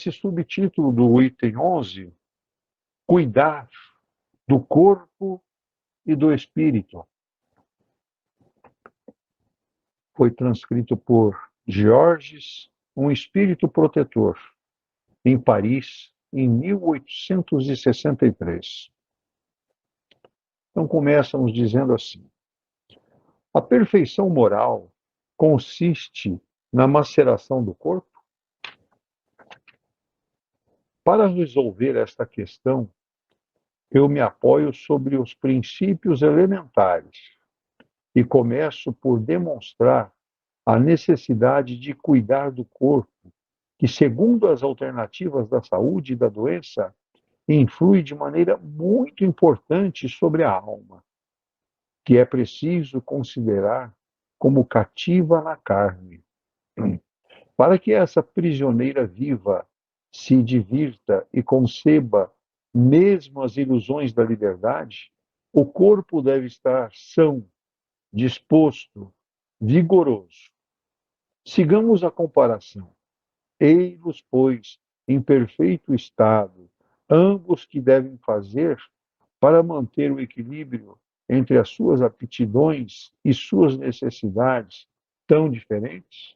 esse subtítulo do item 11, cuidar do corpo e do espírito, foi transcrito por Georges, um espírito protetor, em Paris, em 1863. Então, começamos dizendo assim: a perfeição moral consiste na maceração do corpo? Para resolver esta questão, eu me apoio sobre os princípios elementares e começo por demonstrar a necessidade de cuidar do corpo, que, segundo as alternativas da saúde e da doença, influi de maneira muito importante sobre a alma, que é preciso considerar como cativa na carne. Para que essa prisioneira viva se divirta e conceba mesmo as ilusões da liberdade, o corpo deve estar são, disposto, vigoroso. Sigamos a comparação. Ei-los, pois, em perfeito estado, ambos que devem fazer para manter o equilíbrio entre as suas aptidões e suas necessidades tão diferentes?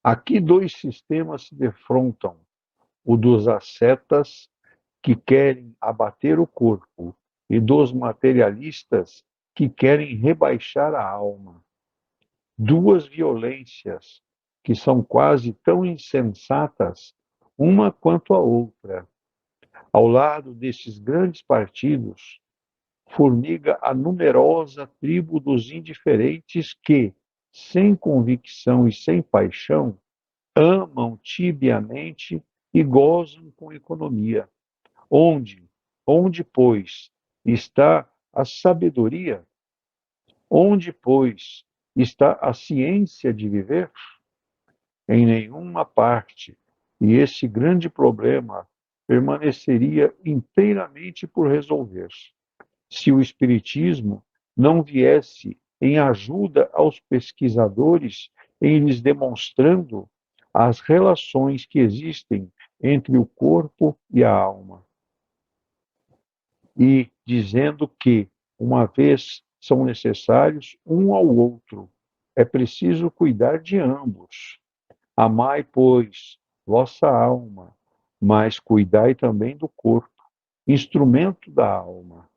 Aqui dois sistemas se defrontam: o dos ascetas, que querem abater o corpo, e dos materialistas, que querem rebaixar a alma. Duas violências que são quase tão insensatas uma quanto a outra. Ao lado desses grandes partidos, formiga a numerosa tribo dos indiferentes que, sem convicção e sem paixão, amam tibiamente e gozam com economia. Onde, pois, está a sabedoria? Onde, pois, está a ciência de viver? Em nenhuma parte. E esse grande problema permaneceria inteiramente por resolver, se o Espiritismo não viesse em ajuda aos pesquisadores em lhes demonstrando as relações que existem entre o corpo e a alma. E dizendo que, uma vez são necessários um ao outro, é preciso cuidar de ambos. Amai, pois, vossa alma, mas cuidai também do corpo, instrumento da alma.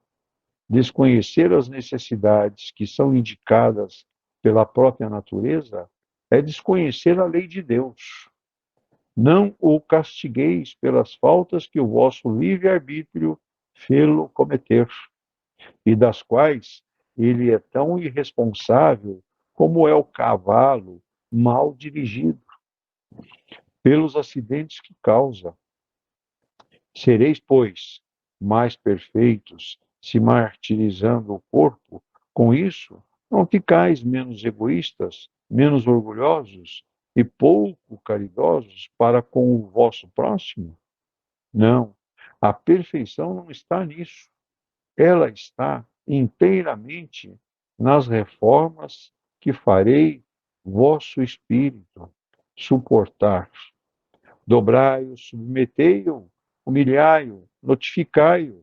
Desconhecer as necessidades que são indicadas pela própria natureza é desconhecer a lei de Deus. Não o castigueis pelas faltas que o vosso livre-arbítrio fê-lo cometer, e das quais ele é tão irresponsável como é o cavalo mal dirigido, pelos acidentes que causa. Sereis, pois, mais perfeitos, se martirizando o corpo. Com isso, não ficais menos egoístas, menos orgulhosos e pouco caridosos para com o vosso próximo? Não, a perfeição não está nisso. Ela está inteiramente nas reformas que farei vosso espírito suportar. Dobrai-o, submetei-o, humilhai-o, notificai-o.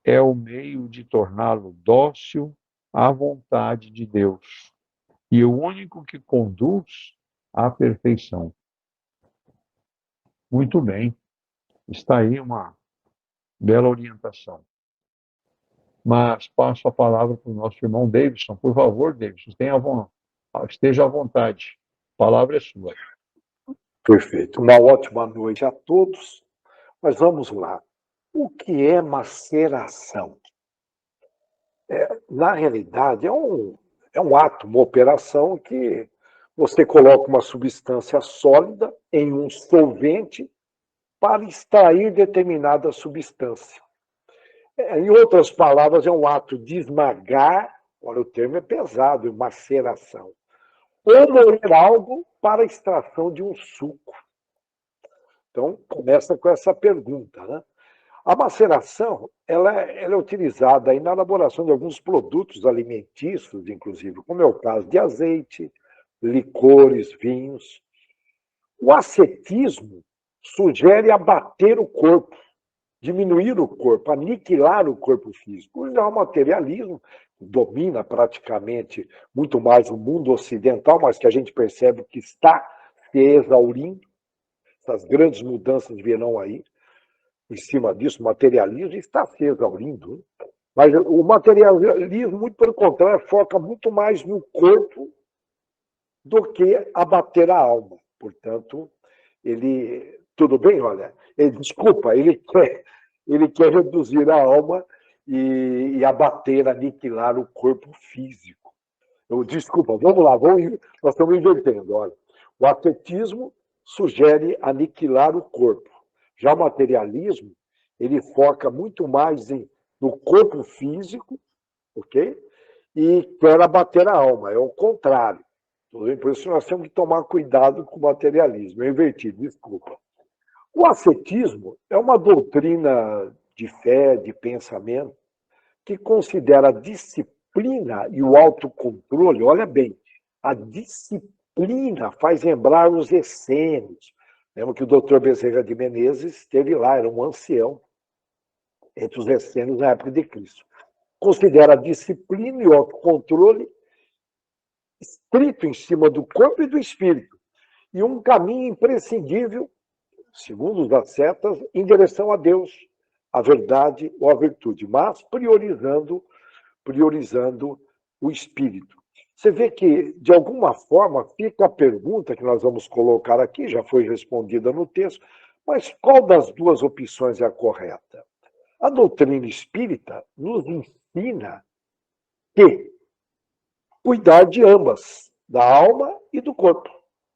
É o meio de torná-lo dócil à vontade de Deus. E o único que conduz à perfeição. Muito bem. Está aí uma bela orientação. Mas passo a palavra para o nosso irmão Davidson. Por favor, Davidson, esteja à vontade. A palavra é sua. Perfeito. Uma ótima noite a todos. Mas vamos lá. O que é maceração? Na realidade, é um ato, uma operação que você coloca uma substância sólida em um solvente para extrair determinada substância. Em outras palavras, é um ato de esmagar, olha, o termo é pesado, maceração, ou moer algo para a extração de um suco. Então, começa com essa pergunta, né? A maceração ela é utilizada aí na elaboração de alguns produtos alimentícios, inclusive, como é o caso de azeite, licores, vinhos. O ascetismo sugere abater o corpo, diminuir o corpo, aniquilar o corpo físico. Já o materialismo domina praticamente muito mais o mundo ocidental, mas que a gente percebe que está se exaurindo. Essas grandes mudanças virão aí. Em cima disso, o materialismo está se exaurindo. Mas o materialismo, muito pelo contrário, foca muito mais no corpo do que abater a alma. Portanto, ele, tudo bem, olha, desculpa, ele quer reduzir a alma e abater, aniquilar o corpo físico. Desculpa, vamos lá, nós estamos invertendo. Olha. O ascetismo sugere aniquilar o corpo. Já o materialismo, ele foca muito mais no corpo físico, ok? E quer abater a alma, é o contrário. Por isso nós temos que tomar cuidado com o materialismo. É invertido, desculpa. O ascetismo é uma doutrina de fé, de pensamento, que considera a disciplina e o autocontrole. Olha bem, a disciplina faz lembrar os essênios. Lembra que o doutor Bezerra de Menezes esteve lá, era um ancião entre os essênios na época de Cristo. Considera a disciplina e o autocontrole estrito em cima do corpo e do espírito, e um caminho imprescindível, segundo os ascetas, em direção a Deus, a verdade ou a virtude, mas priorizando o espírito. Você vê que, de alguma forma, fica a pergunta que nós vamos colocar aqui, já foi respondida no texto, mas qual das duas opções é a correta? A doutrina espírita nos ensina que cuidar de ambas, da alma e do corpo.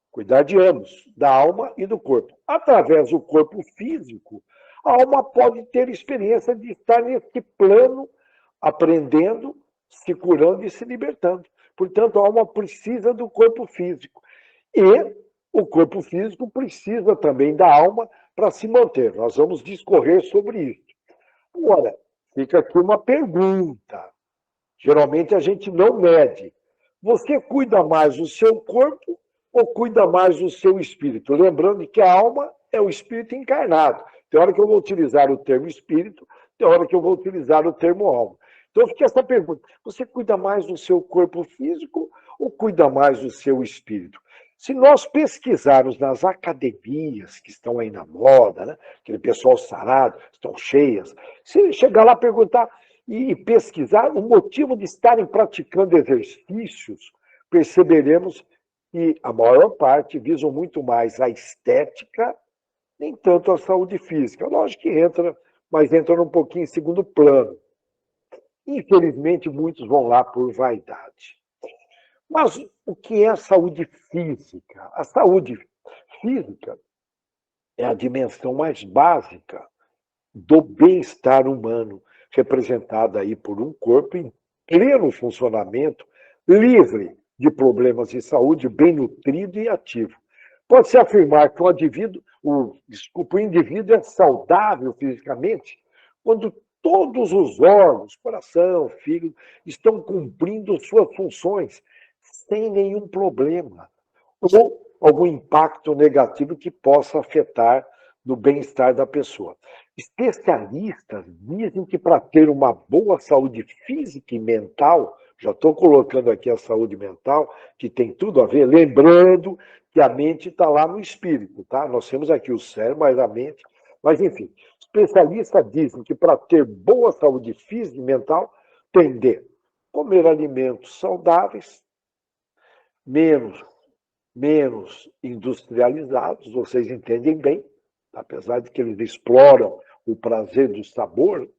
Cuidar de ambos, da alma e do corpo. Através do corpo físico, a alma pode ter experiência de estar nesse plano, aprendendo, se curando e se libertando. Portanto, a alma precisa do corpo físico. E o corpo físico precisa também da alma para se manter. Nós vamos discorrer sobre isso. Agora, fica aqui uma pergunta. Geralmente a gente não mede. Você cuida mais do seu corpo ou cuida mais do seu espírito? Lembrando que a alma é o espírito encarnado. Tem hora que eu vou utilizar o termo espírito, tem hora que eu vou utilizar o termo alma. Então fica essa pergunta: você cuida mais do seu corpo físico ou cuida mais do seu espírito? Se nós pesquisarmos nas academias que estão aí na moda, né? Aquele pessoal sarado, estão cheias, se chegar lá e perguntar e pesquisar o motivo de estarem praticando exercícios, perceberemos que a maior parte visam muito mais a estética, nem tanto a saúde física. Lógico que entra, mas entra um pouquinho em segundo plano. Infelizmente, muitos vão lá por vaidade. Mas o que é a saúde física? A saúde física é a dimensão mais básica do bem-estar humano, representada aí por um corpo em pleno funcionamento, livre de problemas de saúde, bem nutrido e ativo. Pode-se afirmar que o indivíduo é saudável fisicamente quando todos os órgãos, coração, fígado, estão cumprindo suas funções sem nenhum problema ou algum impacto negativo que possa afetar no bem-estar da pessoa. Especialistas dizem que para ter uma boa saúde física e mental, já estou colocando aqui a saúde mental, que tem tudo a ver, lembrando que a mente está lá no espírito, tá? Nós temos aqui o cérebro, mas a mente. Mas, enfim, especialistas dizem que para ter boa saúde física e mental, tem de comer alimentos saudáveis, menos industrializados, vocês entendem bem, apesar de que eles exploram o prazer do sabor,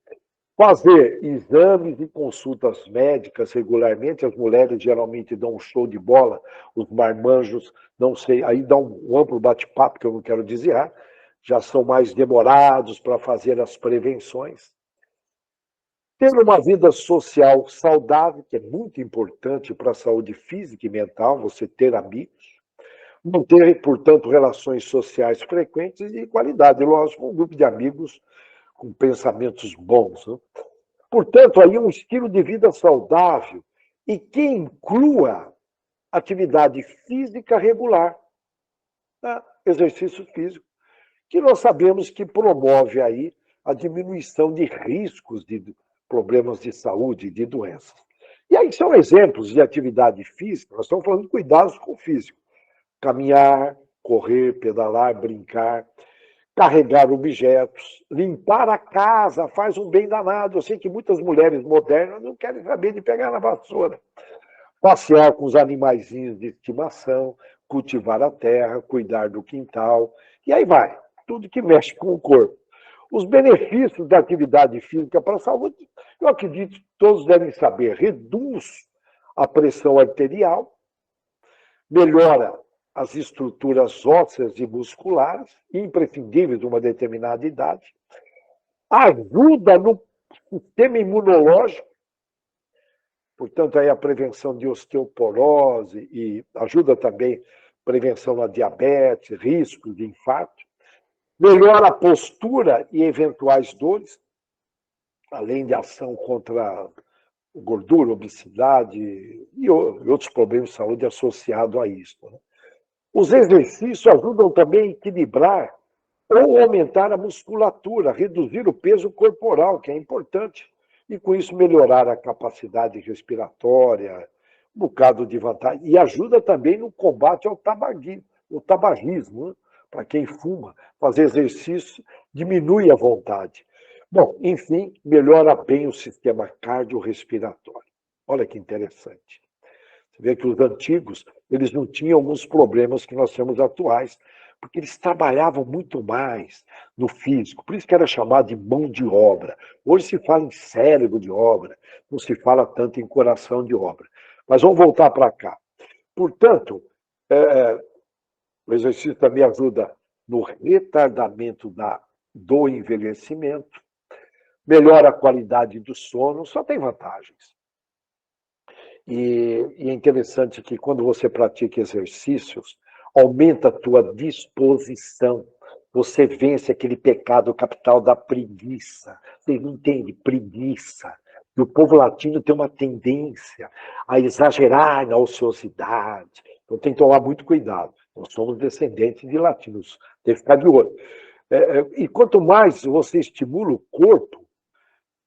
fazer exames e consultas médicas regularmente. As mulheres geralmente dão um show de bola, os marmanjos, não sei, aí dá um amplo bate-papo, que eu não quero dizer, já são mais demorados para fazer as prevenções. Ter uma vida social saudável, que é muito importante para a saúde física e mental, você ter amigos, manter, portanto, relações sociais frequentes e de qualidade. Lógico, um grupo de amigos com pensamentos bons. Né? Portanto, aí um estilo de vida saudável e que inclua atividade física regular. exercício físico, que nós sabemos que promove aí a diminuição de riscos de problemas de saúde, de doenças. E aí são exemplos de atividade física, nós estamos falando de cuidados com o físico. Caminhar, correr, pedalar, brincar, carregar objetos, limpar a casa, faz um bem danado. Eu sei que muitas mulheres modernas não querem saber de pegar na vassoura. Passear com os animaizinhos de estimação, cultivar a terra, cuidar do quintal, e aí vai, tudo que mexe com o corpo. Os benefícios da atividade física para a saúde, eu acredito que todos devem saber, reduz a pressão arterial, melhora as estruturas ósseas e musculares, imprescindíveis de uma determinada idade, ajuda no sistema imunológico, portanto, aí a prevenção de osteoporose e ajuda também prevenção da diabetes, risco de infarto, melhora a postura e eventuais dores, além de ação contra gordura, obesidade e outros problemas de saúde associados a isso. Né? Os exercícios ajudam também a equilibrar ou aumentar a musculatura, reduzir o peso corporal, que é importante, e com isso melhorar a capacidade respiratória, um bocado de vantagem. E ajuda também no combate ao tabagismo, né? Para quem fuma, fazer exercício diminui a vontade. Bom, enfim, melhora bem o sistema cardiorrespiratório. Olha que interessante. Você vê que os antigos, eles não tinham alguns problemas que nós temos atuais, porque eles trabalhavam muito mais no físico, por isso que era chamado de mão de obra. Hoje se fala em cérebro de obra, não se fala tanto em coração de obra. Mas vamos voltar para cá. Portanto, o exercício também ajuda no retardamento do envelhecimento, melhora a qualidade do sono, só tem vantagens. E é interessante que quando você pratica exercícios, aumenta a tua disposição. Você vence aquele pecado capital da preguiça. Você não entende? Preguiça. E o povo latino tem uma tendência a exagerar na ociosidade. Então tem que tomar muito cuidado. Nós somos descendentes de latinos. Tem que ficar de olho. E quanto mais você estimula o corpo,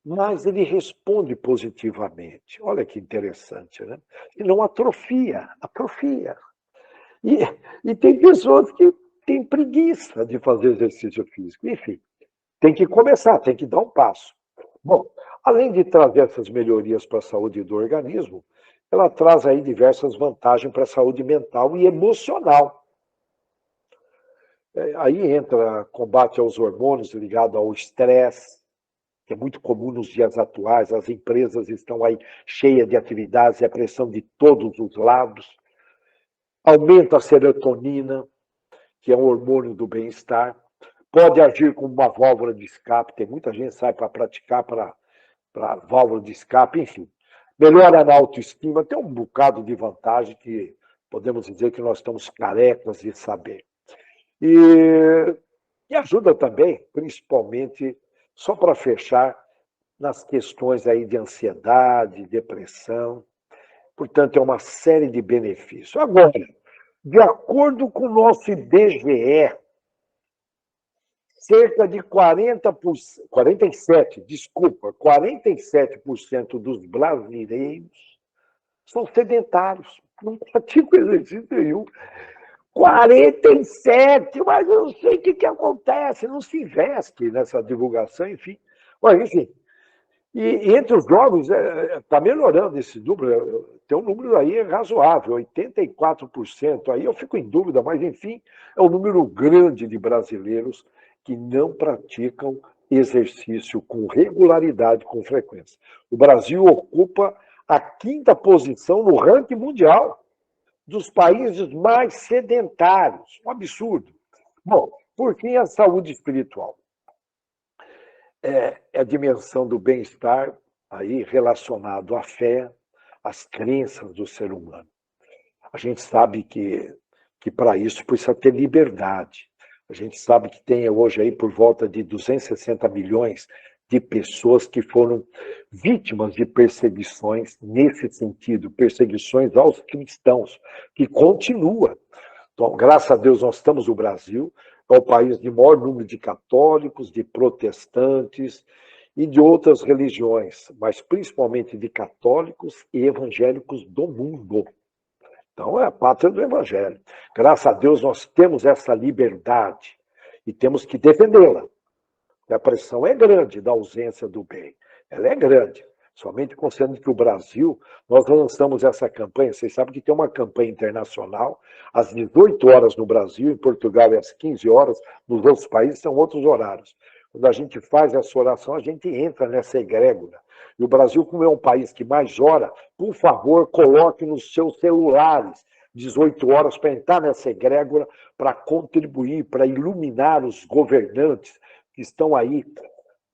mas ele responde positivamente. Olha que interessante, né? E não atrofia, atrofia. E tem pessoas que têm preguiça de fazer exercício físico. Enfim, tem que começar, tem que dar um passo. Bom, além de trazer essas melhorias para a saúde do organismo, ela traz aí diversas vantagens para a saúde mental e emocional. Aí entra combate aos hormônios ligado ao estresse, que é muito comum nos dias atuais, as empresas estão aí cheias de atividades e a pressão de todos os lados. Aumenta a serotonina, que é um hormônio do bem-estar. Pode agir como uma válvula de escape, tem muita gente que sai para praticar para válvula de escape, enfim. Melhora na autoestima, tem um bocado de vantagem que podemos dizer que nós estamos carecas de saber. E ajuda também, principalmente, só para fechar, nas questões aí de ansiedade, depressão. Portanto, é uma série de benefícios. Agora, de acordo com o nosso IBGE, cerca de 47% dos brasileiros são sedentários, não praticam exercício nenhum. 47, mas eu não sei o que acontece, não se investe nessa divulgação, enfim. Olha, enfim, e entre os jovens, está melhorando esse número, tem um número aí razoável, 84%, aí eu fico em dúvida, mas enfim, é um número grande de brasileiros que não praticam exercício com regularidade, com frequência. O Brasil ocupa a 5ª posição no ranking mundial dos países mais sedentários. Um absurdo. Bom, por fim, a saúde espiritual. É a dimensão do bem-estar aí relacionado à fé, às crenças do ser humano. A gente sabe que para isso precisa ter liberdade. A gente sabe que tem hoje aí por volta de 260 milhões de pessoas que foram vítimas de perseguições nesse sentido, perseguições aos cristãos, que continua. Então, graças a Deus, nós estamos no Brasil, é o país de maior número de católicos, de protestantes e de outras religiões, mas principalmente de católicos e evangélicos do mundo. Então, é a pátria do evangelho. Graças a Deus, nós temos essa liberdade e temos que defendê-la. A pressão é grande da ausência do bem. Ela é grande. Somente considerando que o Brasil, nós lançamos essa campanha, vocês sabem que tem uma campanha internacional, às 18 horas no Brasil, em Portugal é às 15 horas, nos outros países são outros horários. Quando a gente faz essa oração, a gente entra nessa egrégora. E o Brasil, como é um país que mais ora, por favor, coloque nos seus celulares 18 horas para entrar nessa egrégora, para contribuir, para iluminar os governantes que estão aí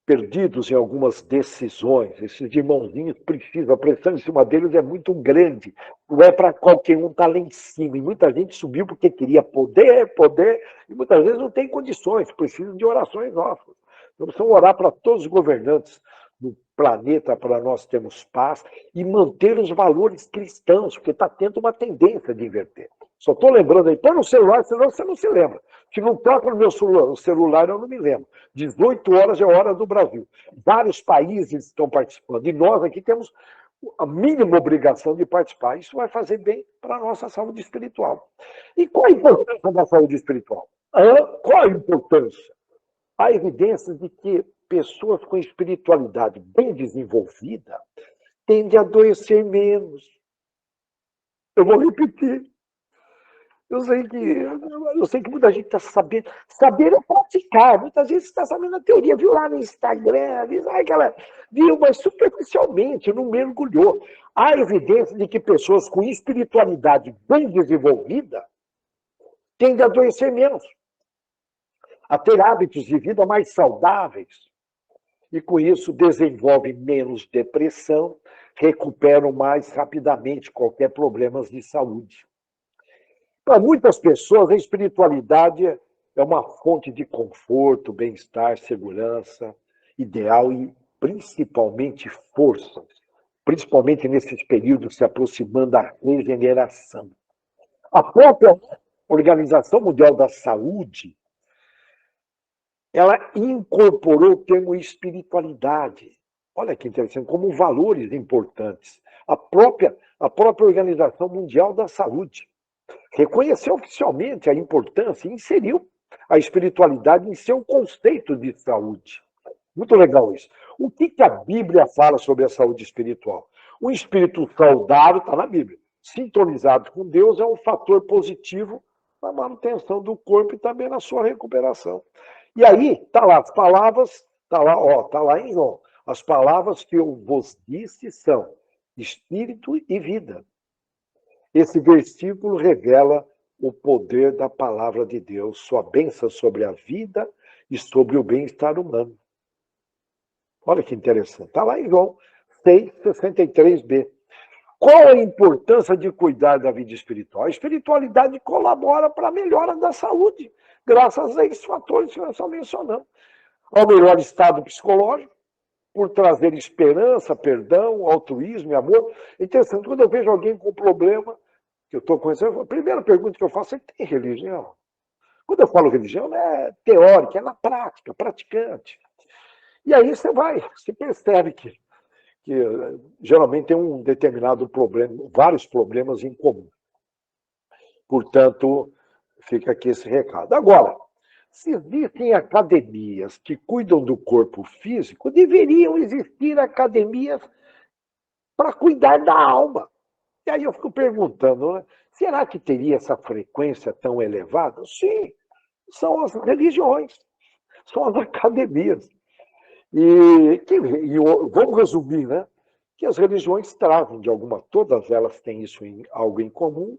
perdidos em algumas decisões. Esses irmãozinhos precisam, a pressão em cima deles é muito grande. Não é para qualquer um estar lá em cima. E muita gente subiu porque queria poder, e muitas vezes não tem condições, precisam de orações nossas. Então, precisamos orar para todos os governantes do planeta, para nós termos paz e manter os valores cristãos, porque está tendo uma tendência de inverter. Só estou lembrando aí, põe no celular, senão você não se lembra. Se não toca no meu celular, eu não me lembro. 18 horas é a hora do Brasil. Vários países estão participando. E nós aqui temos a mínima obrigação de participar. Isso vai fazer bem para a nossa saúde espiritual. E qual a importância da saúde espiritual? Qual a importância? Há evidências de que pessoas com espiritualidade bem desenvolvida tendem a adoecer menos. Eu vou repetir. Eu sei que muita gente está sabendo. Saber é praticar. Muita gente está sabendo a teoria, viu lá no Instagram, viu, mas superficialmente, não mergulhou. Há evidência de que pessoas com espiritualidade bem desenvolvida tendem a adoecer menos, a ter hábitos de vida mais saudáveis. E com isso desenvolvem menos depressão, recuperam mais rapidamente qualquer problema de saúde. Para muitas pessoas, a espiritualidade é uma fonte de conforto, bem-estar, segurança, ideal e principalmente força, principalmente nesses períodos se aproximando da regeneração. A própria Organização Mundial da Saúde, ela incorporou o termo espiritualidade. Olha que interessante, como valores importantes. A própria Organização Mundial da Saúde reconheceu oficialmente a importância e inseriu a espiritualidade em seu conceito de saúde. Muito legal isso. O que a Bíblia fala sobre a saúde espiritual? O espírito saudável está na Bíblia. Sintonizado com Deus é um fator positivo na manutenção do corpo e também na sua recuperação. E aí, está lá as palavras, está lá em João. As palavras que eu vos disse são espírito e vida. Esse versículo revela o poder da palavra de Deus, sua bênção sobre a vida e sobre o bem-estar humano. Olha que interessante. Está lá em João 6,63b. Qual a importância de cuidar da vida espiritual? A espiritualidade colabora para a melhora da saúde, graças a esses fatores que nós estamos mencionando. Ao melhor estado psicológico, por trazer esperança, perdão, altruísmo e amor. É interessante, quando eu vejo alguém com problema, que eu estou conhecendo, a primeira pergunta que eu faço é: tem religião? Quando eu falo religião, não é teórica, é na prática, praticante. E aí você percebe que geralmente tem um determinado problema, vários problemas em comum. Portanto, fica aqui esse recado. Agora, se existem academias que cuidam do corpo físico, deveriam existir academias para cuidar da alma. E aí eu fico perguntando, né? Será que teria essa frequência tão elevada? Sim, são as religiões, são as academias. Vamos resumir, né? Que as religiões trazem, todas elas têm isso algo em comum,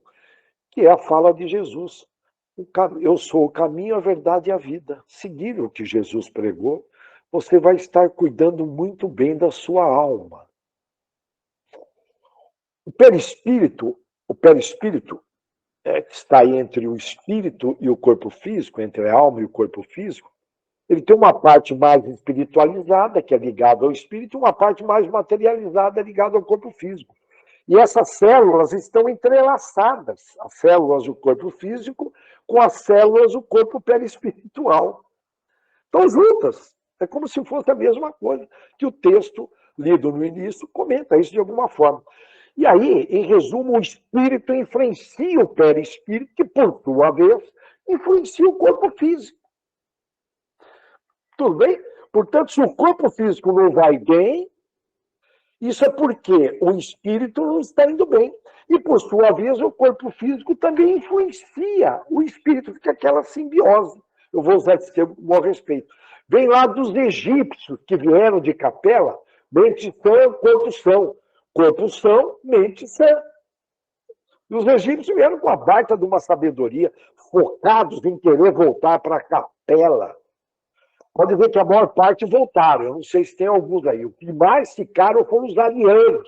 que é a fala de Jesus. Eu sou o caminho, a verdade e a vida. Seguir o que Jesus pregou, você vai estar cuidando muito bem da sua alma. O perispírito que está entre o espírito e o corpo físico, entre a alma e o corpo físico, ele tem uma parte mais espiritualizada, que é ligada ao espírito, e uma parte mais materializada, ligada ao corpo físico. E essas células estão entrelaçadas, as células do corpo físico com as células do corpo perispiritual. Estão juntas. É como se fosse a mesma coisa que o texto lido no início comenta isso de alguma forma. E aí, em resumo, o espírito influencia o perispírito, que, por sua vez, influencia o corpo físico. Tudo bem? Portanto, se o corpo físico não vai bem, isso é porque o espírito não está indo bem. E, por sua vez, o corpo físico também influencia o espírito, fica aquela simbiose. Eu vou usar esse termo com bom respeito. Vem lá dos egípcios que vieram de Capela, mente sã, corpo são. Corpo são, mente sã. E os egípcios vieram com a baita de uma sabedoria, focados em querer voltar para a Capela. Pode ver que a maior parte voltaram. Eu não sei se tem alguns aí. O que mais ficaram foram os arianos,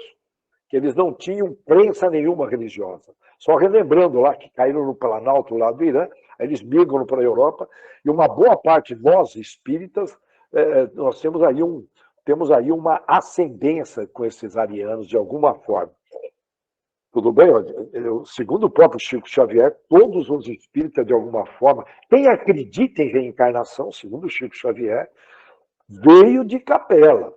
que eles não tinham crença nenhuma religiosa. Só relembrando lá que caíram no Planalto lá do Irã, aí eles migram para a Europa, e uma boa parte de nós, espíritas, nós temos aí uma ascendência com esses arianos, de alguma forma. Tudo bem? Segundo o próprio Chico Xavier, todos os espíritas, de alguma forma, quem acredita em reencarnação, segundo o Chico Xavier, veio de Capela.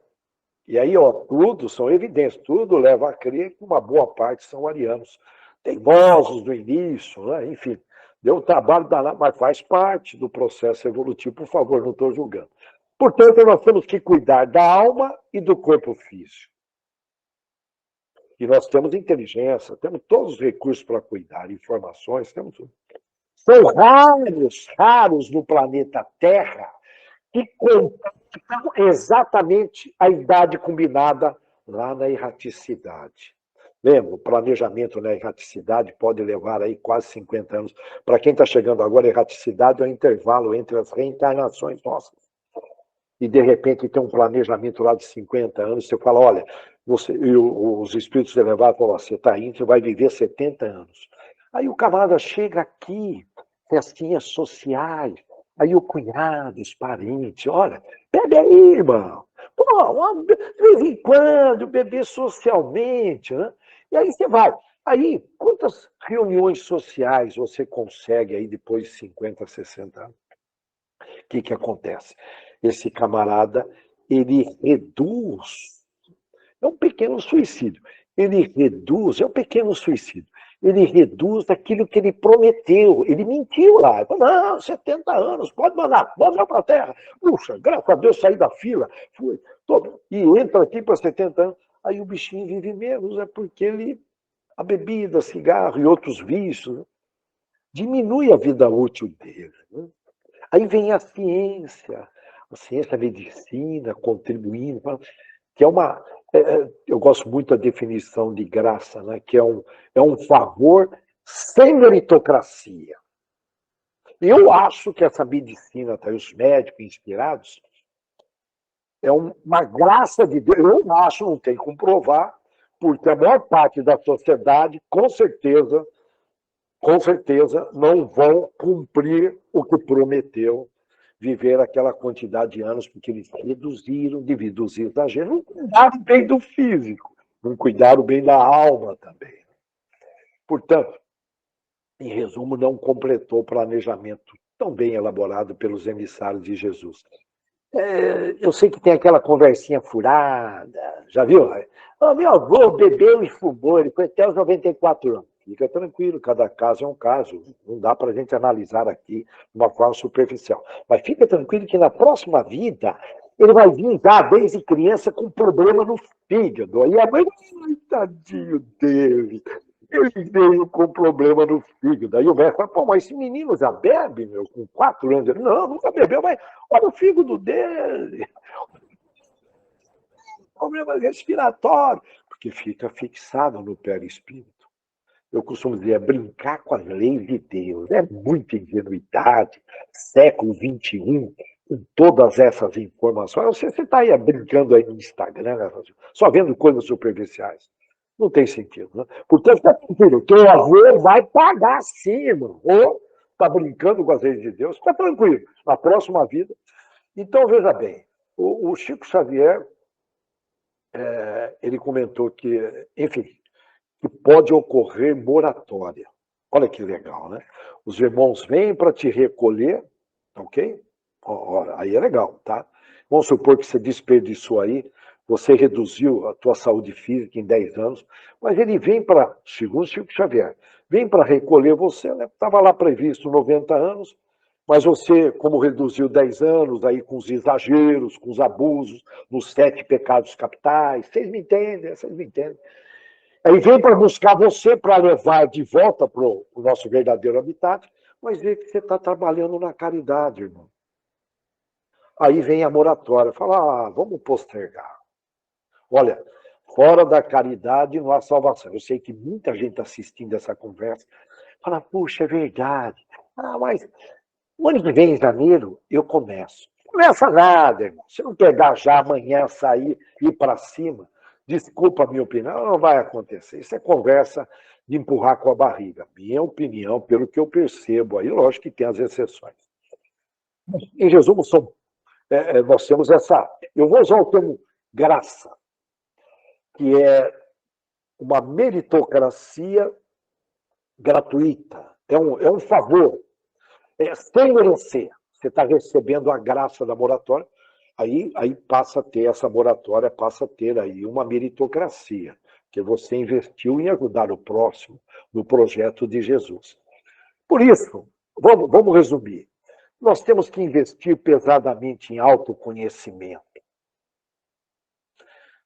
E aí, tudo são evidências, tudo leva a crer que uma boa parte são arianos. Teimosos no início, né? Enfim, deu um trabalho danado, mas faz parte do processo evolutivo. Por favor, não estou julgando. Portanto, nós temos que cuidar da alma e do corpo físico. E nós temos inteligência, temos todos os recursos para cuidar, informações, temos tudo. São raros no planeta Terra que completam exatamente a idade combinada lá na erraticidade. Lembra, o planejamento na erraticidade pode levar aí quase 50 anos. Para quem está chegando agora, a erraticidade é o intervalo entre as reencarnações nossas. E, de repente, tem um planejamento lá de 50 anos, você fala, olha, os espíritos elevados falam, você está indo, você vai viver 70 anos. Aí o camarada chega aqui, festinhas sociais, aí o cunhado, os parentes, olha, bebe aí, irmão. Pô, de vez em quando, beber socialmente, né? E aí você vai. Aí, quantas reuniões sociais você consegue aí depois de 50, 60 anos? O que acontece? Esse camarada, ele reduz, é um pequeno suicídio, é um pequeno suicídio, ele reduz aquilo que ele prometeu, ele mentiu lá, ele falou, não, 70 anos, pode mandar para a Terra, puxa, graças a Deus saí da fila, fui, e entra aqui para 70 anos, aí o bichinho vive menos, é porque a bebida, cigarro e outros vícios, né, diminui a vida útil dele, né? Aí vem a ciência, a medicina contribuindo, que é uma. Eu gosto muito da definição de graça, né? Que é um favor sem meritocracia. Eu acho que essa medicina, os médicos inspirados, é uma graça de Deus. Eu acho, não tem como provar, porque a maior parte da sociedade, com certeza, não vão cumprir o que prometeu, viver aquela quantidade de anos, porque eles devido aos exageros, não cuidaram bem do físico, não cuidaram bem da alma também. Portanto, em resumo, não completou o planejamento tão bem elaborado pelos emissários de Jesus. Eu sei que tem aquela conversinha furada, já viu? Meu avô bebeu e fumou, ele foi até os 94 anos. Fica tranquilo, cada caso é um caso. Não dá para a gente analisar aqui de uma forma superficial. Mas fica tranquilo que na próxima vida ele vai vir já desde criança com problema no fígado. Aí a mãe, tadinho dele, ele veio com problema no fígado. Aí o médico fala, pô, mas esse menino já bebe, meu, com 4 anos. Ele, não, nunca bebeu, mas olha o fígado dele. Problema respiratório. Porque fica fixado no perispírito. Eu costumo dizer, é brincar com as leis de Deus. É muita ingenuidade. Século XXI, com todas essas informações. Você está aí brincando aí no Instagram, né? Só vendo coisas superficiais. Não tem sentido, né? Portanto, filho, teu avô vai pagar sim, irmão. Ou está brincando com as leis de Deus, fica tranquilo. Na próxima vida. Então, veja bem, o Chico Xavier, ele comentou que, enfim, que pode ocorrer moratória. Olha que legal, né? Os irmãos vêm para te recolher, ok? Aí é legal, tá? Vamos supor que você desperdiçou aí, você reduziu a tua saúde física em 10 anos, mas ele vem para, segundo Chico Xavier, vem para recolher você, né? Estava lá previsto 90 anos, mas você, como reduziu 10 anos, aí com os exageros, com os abusos, nos 7 pecados capitais, vocês me entendem, vocês me entendem. Aí vem para buscar você, para levar de volta para o nosso verdadeiro habitat, mas vê que você está trabalhando na caridade, irmão. Aí vem a moratória, fala, vamos postergar. Olha, fora da caridade não há salvação. Eu sei que muita gente assistindo essa conversa fala, puxa, é verdade. Mas o ano que vem, em janeiro, eu começo. Não começa nada, irmão. Se não pegar já amanhã, sair, ir para cima, desculpa a minha opinião, não vai acontecer. Isso é conversa de empurrar com a barriga. Minha opinião, pelo que eu percebo, aí lógico que tem as exceções. Em resumo, nós temos essa... Eu vou usar o termo graça, que é uma meritocracia gratuita. É um favor. Sem merecer. Você está recebendo a graça da moratória, aí passa a ter essa moratória, passa a ter aí uma meritocracia, que você investiu em ajudar o próximo no projeto de Jesus. Por isso, vamos resumir. Nós temos que investir pesadamente em autoconhecimento,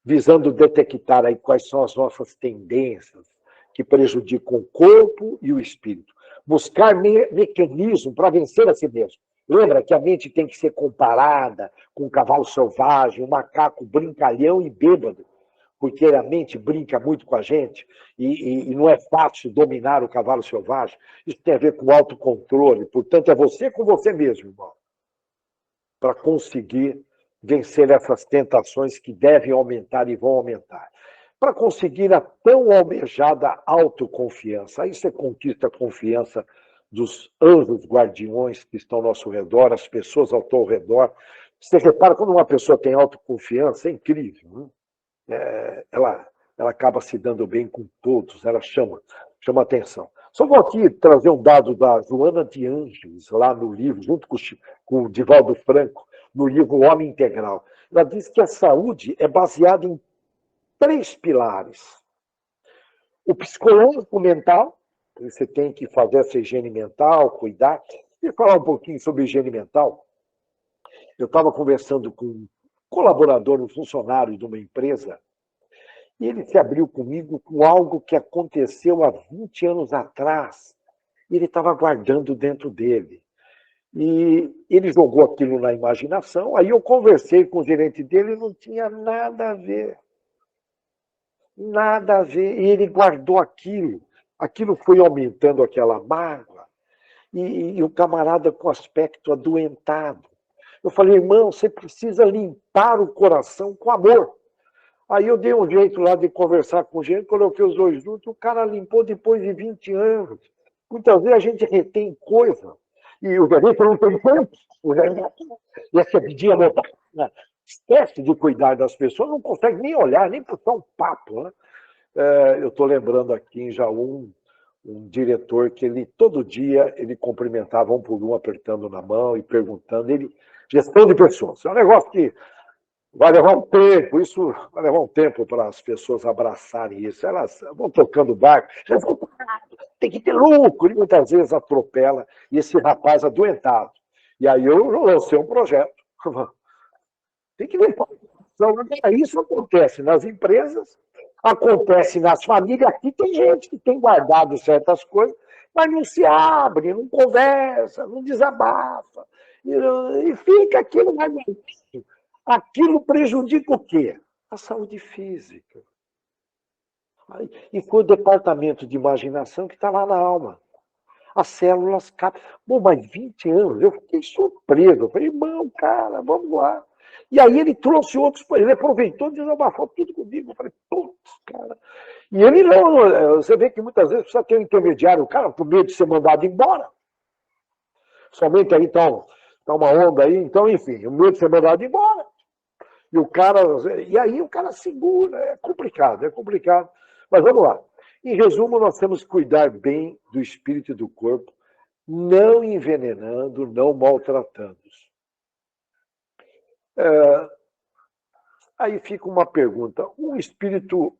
visando detectar aí quais são as nossas tendências que prejudicam o corpo e o espírito. Buscar mecanismo para vencer a si mesmo. Lembra que a mente tem que ser comparada com um cavalo selvagem, um macaco brincalhão e bêbado, porque a mente brinca muito com a gente e não é fácil dominar o cavalo selvagem. Isso tem a ver com autocontrole, portanto, é você com você mesmo, irmão, para conseguir vencer essas tentações que devem aumentar e vão aumentar. Para conseguir a tão almejada autoconfiança. Aí você conquista a confiança dos anjos guardiões que estão ao nosso redor, as pessoas ao teu redor. Você repara, quando uma pessoa tem autoconfiança, é incrível. Né? Ela acaba se dando bem com todos, ela chama atenção. Só vou aqui trazer um dado da Joana de Ângeles, lá no livro, junto com o Divaldo Franco, no livro Homem Integral. Ela diz que a saúde é baseada em 3 pilares. O psicológico mental, você tem que fazer essa higiene mental, cuidar. E falar um pouquinho sobre higiene mental. Eu estava conversando com um colaborador, um funcionário de uma empresa, e ele se abriu comigo com algo que aconteceu há 20 anos atrás. E ele estava guardando dentro dele. E ele jogou aquilo na imaginação, aí eu conversei com o gerente dele e não tinha nada a ver. Nada a ver. E ele guardou aquilo. Aquilo foi aumentando aquela mágoa. E o camarada com aspecto adoentado. Eu falei, irmão, você precisa limpar o coração com amor. Aí eu dei um jeito lá de conversar com o gerente, coloquei os dois juntos, o cara limpou depois de 20 anos. Muitas vezes a gente retém coisa. E o gerente não tem tempo. O gerente essa pedia montar. Esquece de cuidar das pessoas, não consegue nem olhar, nem puxar um papo. Né? Eu estou lembrando aqui em Jaú um diretor que ele todo dia ele cumprimentava um por um, apertando na mão e perguntando. Gestão de pessoas. É um negócio que vai levar um tempo, isso vai levar um tempo para as pessoas abraçarem isso. Elas vão tocando barco, tem que ter lucro, e muitas vezes atropela esse rapaz adoentado. E aí eu lancei um projeto. Tem que ver. Isso acontece nas empresas, acontece nas famílias. Aqui tem gente que tem guardado certas coisas, mas não se abre, não conversa, não desabafa. E fica aquilo mais. Aquilo prejudica o quê? A saúde física. E foi o departamento de imaginação que está lá na alma. As células captam. Bom, mas 20 anos, eu fiquei surpreso. Eu falei, irmão, cara, vamos lá. E aí ele trouxe outros, ele aproveitou e desabafou tudo comigo. Eu falei, putz, cara. E ele não, você vê que muitas vezes precisa ter um intermediário, o cara, por medo de ser mandado embora. Somente aí está uma onda aí, então, enfim, o medo de ser mandado embora. E aí o cara segura, é complicado. Mas vamos lá. Em resumo, nós temos que cuidar bem do espírito e do corpo, não envenenando, não maltratando-os. Aí fica uma pergunta. Um espírito...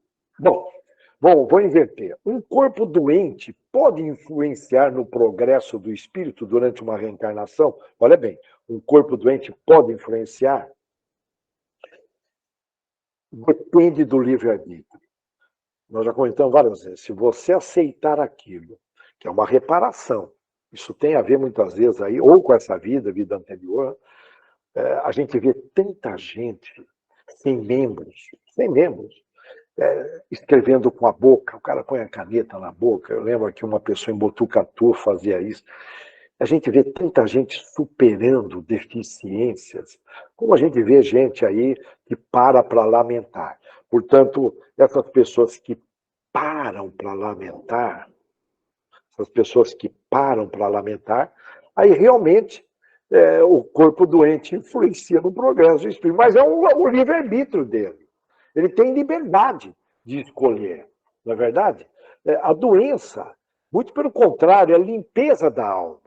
vou inverter. Um corpo doente pode influenciar no progresso do espírito durante uma reencarnação? Olha bem, um corpo doente pode influenciar? Depende do livre-arbítrio. Nós já comentamos várias vezes. Se você aceitar aquilo, que é uma reparação, isso tem a ver muitas vezes aí, ou com essa vida anterior, a gente vê tanta gente sem membros, escrevendo com a boca, o cara põe a caneta na boca. Eu lembro que uma pessoa em Botucatu fazia isso. A gente vê tanta gente superando deficiências, como a gente vê gente aí que para lamentar. Portanto, essas pessoas que param para lamentar, aí realmente o corpo doente influencia no progresso do espírito, mas é o livre-arbítrio dele. Ele tem liberdade de escolher, não é verdade? A doença, muito pelo contrário, é a limpeza da alma.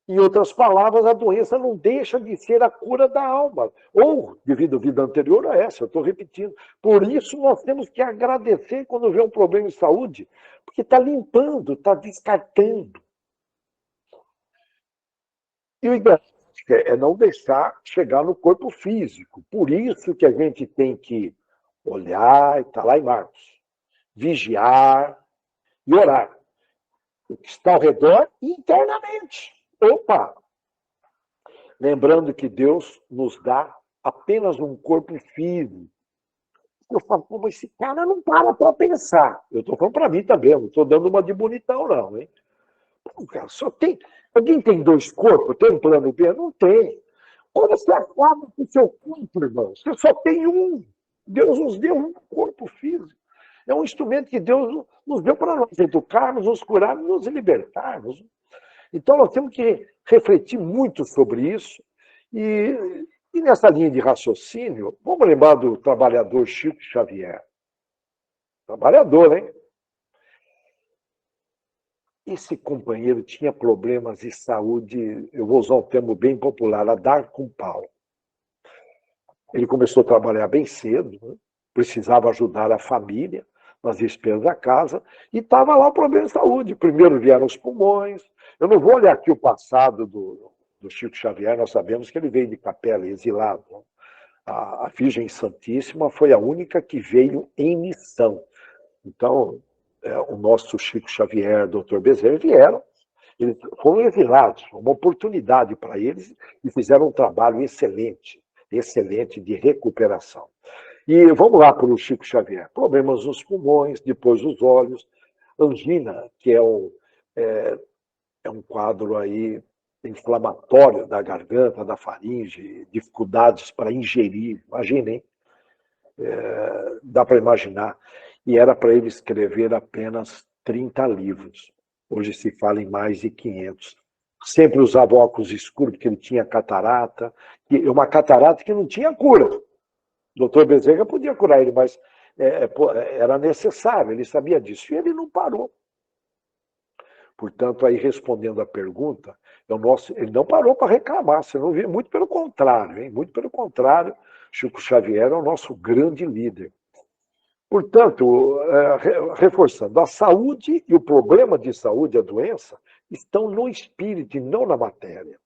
Em outras palavras, a doença não deixa de ser a cura da alma. Ou, devido à vida anterior a essa, eu estou repetindo. Por isso, nós temos que agradecer quando vê um problema de saúde, porque está limpando, está descartando. E o ideal é não deixar chegar no corpo físico. Por isso que a gente tem que olhar, está lá em Marcos, vigiar e orar. O que está ao redor internamente. Opa! Lembrando que Deus nos dá apenas um corpo físico. Eu falo, mas esse cara não para pensar. Eu estou falando para mim também, não estou dando uma de bonitão, não, hein? Pô, cara, só tem. Alguém tem dois corpos? Tem um plano B? Não tem. Como você acaba com o seu corpo, irmão? Você só tem um. Deus nos deu um corpo físico. É um instrumento que Deus nos deu para nós educarmos, nos curarmos, nos libertarmos. Então, nós temos que refletir muito sobre isso. E nessa linha de raciocínio, vamos lembrar do trabalhador Chico Xavier. Trabalhador, hein? Esse companheiro tinha problemas de saúde, eu vou usar um termo bem popular, a dar com pau. Ele começou a trabalhar bem cedo, né? Precisava ajudar a família nas despesas da casa, e estava lá o problema de saúde. Primeiro vieram os pulmões. Eu não vou olhar aqui o passado do Chico Xavier, nós sabemos que ele veio de Capela, exilado. A Virgem Santíssima foi a única que veio em missão. Então, o nosso Chico Xavier, Dr. Bezerra, vieram. Eles foram exilados, uma oportunidade para eles, e fizeram um trabalho excelente de recuperação. E vamos lá para o Chico Xavier. Problemas nos pulmões, depois nos olhos, angina, que é um quadro aí inflamatório da garganta, da faringe, dificuldades para ingerir, imaginem, dá para imaginar. E era para ele escrever apenas 30 livros. Hoje se fala em mais de 500. Sempre usava óculos escuros, porque ele tinha catarata, uma catarata que não tinha cura. O doutor Bezerra podia curar ele, mas era necessário, ele sabia disso, e ele não parou. Portanto, aí respondendo à pergunta, ele não parou para reclamar, você não vê, muito pelo contrário, hein? Muito pelo contrário, Chico Xavier é o nosso grande líder. Portanto, reforçando, a saúde e o problema de saúde, a doença, estão no espírito e não na matéria.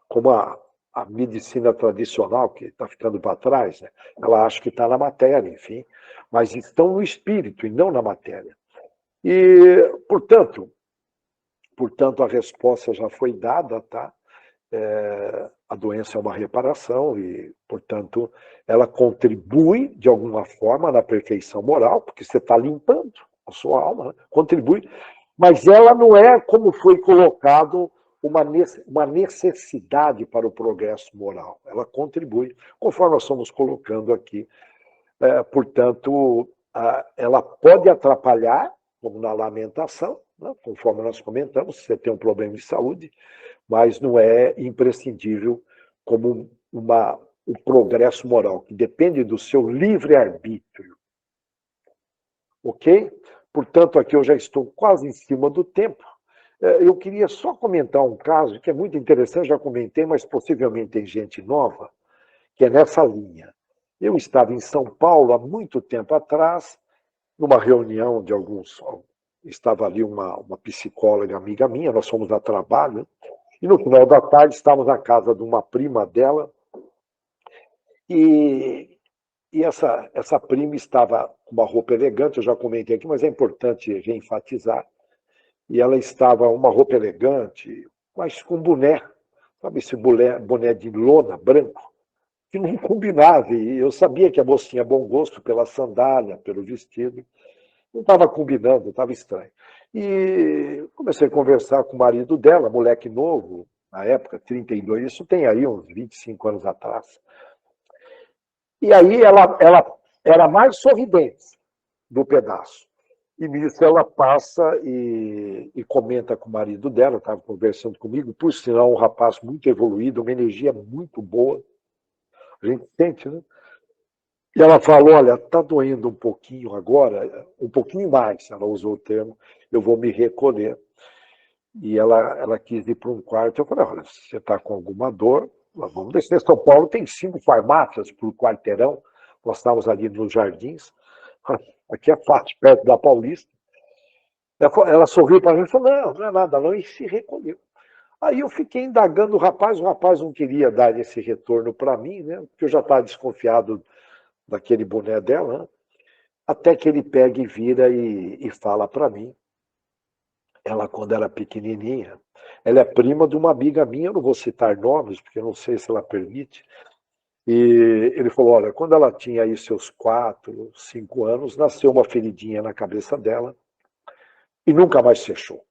Como a medicina tradicional, que está ficando para trás, né? Ela acha que está na matéria, enfim, mas estão no espírito e não na matéria. E, portanto, a resposta já foi dada, tá? A doença é uma reparação e, portanto, ela contribui de alguma forma na perfeição moral, porque você está limpando a sua alma, né? Contribui, mas ela não é, como foi colocado, uma necessidade para o progresso moral. Ela contribui, conforme nós estamos colocando aqui. Portanto, ela pode atrapalhar, como na lamentação, né? Conforme nós comentamos, se você tem um problema de saúde, mas não é imprescindível como o progresso moral, que depende do seu livre-arbítrio. Ok? Portanto, aqui eu já estou quase em cima do tempo. Eu queria só comentar um caso que é muito interessante, já comentei, mas possivelmente tem gente nova, que é nessa linha. Eu estava em São Paulo há muito tempo atrás, numa reunião de alguns. Estava ali uma psicóloga amiga minha, nós fomos a trabalho, e no final da tarde estávamos na casa de uma prima dela, e, essa prima estava com uma roupa elegante, eu já comentei aqui, mas é importante reenfatizar, e ela estava uma roupa elegante, mas com boné, sabe esse boné de lona branco, que não combinava, e eu sabia que a moça tinha bom gosto pela sandália, pelo vestido, não estava combinando, estava estranho. E comecei a conversar com o marido dela, moleque novo, na época, 32, isso tem aí uns 25 anos atrás. E aí ela era mais sorridente do pedaço. E nisso ela passa e comenta com o marido dela, estava conversando comigo, por sinal, um rapaz muito evoluído, uma energia muito boa. A gente sente, né? E ela falou, olha, está doendo um pouquinho agora, um pouquinho mais, ela usou o termo, eu vou me recolher. E ela quis ir para um quarto. Eu falei, olha, se você está com alguma dor, vamos descer. São Paulo tem 5 farmácias por quarteirão. Nós estávamos ali nos Jardins. Aqui é fácil, perto da Paulista. Ela sorriu para mim e falou, não é nada não, e se recolheu. Aí eu fiquei indagando o rapaz não queria dar esse retorno para mim, né? Porque eu já estava desconfiado daquele boné dela, né? Até que ele pega e vira e fala para mim. Ela, quando era pequenininha, ela é prima de uma amiga minha, eu não vou citar nomes, porque eu não sei se ela permite. E ele falou, olha, quando ela tinha aí seus 4, 5 anos, nasceu uma feridinha na cabeça dela e nunca mais fechou.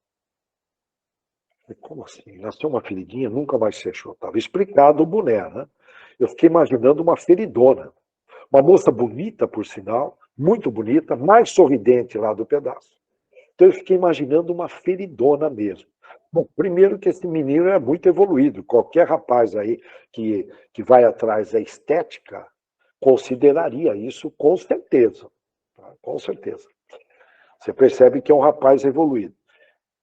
Como assim? Nasceu uma feridinha, nunca mais fechou. Estava explicado o boné, né? Eu fiquei imaginando uma feridona. Uma moça bonita, por sinal, muito bonita, mais sorridente lá do pedaço. Então eu fiquei imaginando uma feridona mesmo. Bom, primeiro que esse menino é muito evoluído. Qualquer rapaz aí que vai atrás da estética consideraria isso com certeza. Tá? Com certeza. Você percebe que é um rapaz evoluído.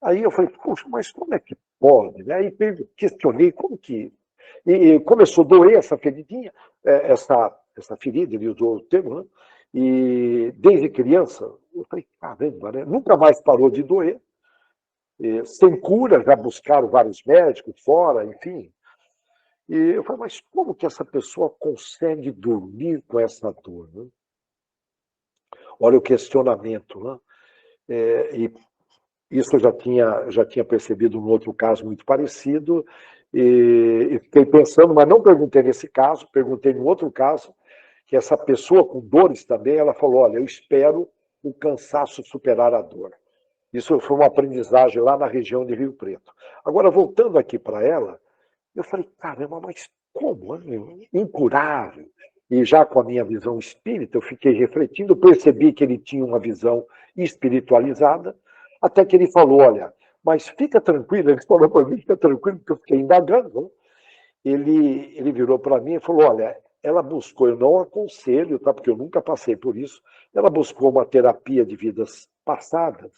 Aí eu falei, poxa, mas como é que pode? Aí questionei como que. E começou a doer essa feridinha, essa ferida, ele usou o termo, né? E desde criança, eu falei, caramba, né? Nunca mais parou de doer. Sem cura, já buscaram vários médicos fora, enfim. E eu falei, mas como que essa pessoa consegue dormir com essa dor? Né? Olha o questionamento. Né? E isso eu já tinha percebido num outro caso muito parecido, e fiquei pensando, mas não perguntei nesse caso, perguntei num outro caso, que essa pessoa com dores também, ela falou, olha, eu espero o cansaço superar a dor. Isso foi uma aprendizagem lá na região de Rio Preto. Agora, voltando aqui para ela, eu falei, caramba, mas como? Incurável. E já com a minha visão espírita, eu fiquei refletindo, percebi que ele tinha uma visão espiritualizada, até que ele falou, olha, mas fica tranquilo, ele falou para mim, fica tranquilo, porque eu fiquei indagando. Né? Ele virou para mim e falou, olha, ela buscou, eu não aconselho, tá? Porque eu nunca passei por isso, ela buscou uma terapia de vidas passadas,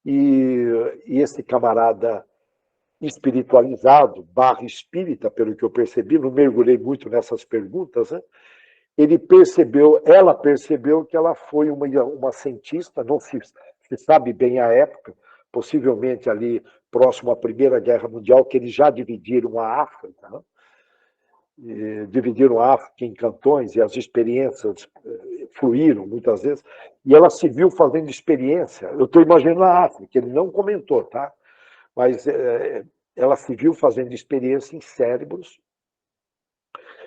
e esse camarada espiritualizado, barra espírita, pelo que eu percebi, não mergulhei muito nessas perguntas, né? Ela percebeu que ela foi uma cientista, não se sabe bem a época, possivelmente ali próximo à Primeira Guerra Mundial, que eles já dividiram a África, né? Dividiram a África em cantões e as experiências fluíram muitas vezes, e ela se viu fazendo experiência. Eu estou imaginando a África, ele não comentou, tá? Mas ela se viu fazendo experiência em cérebros.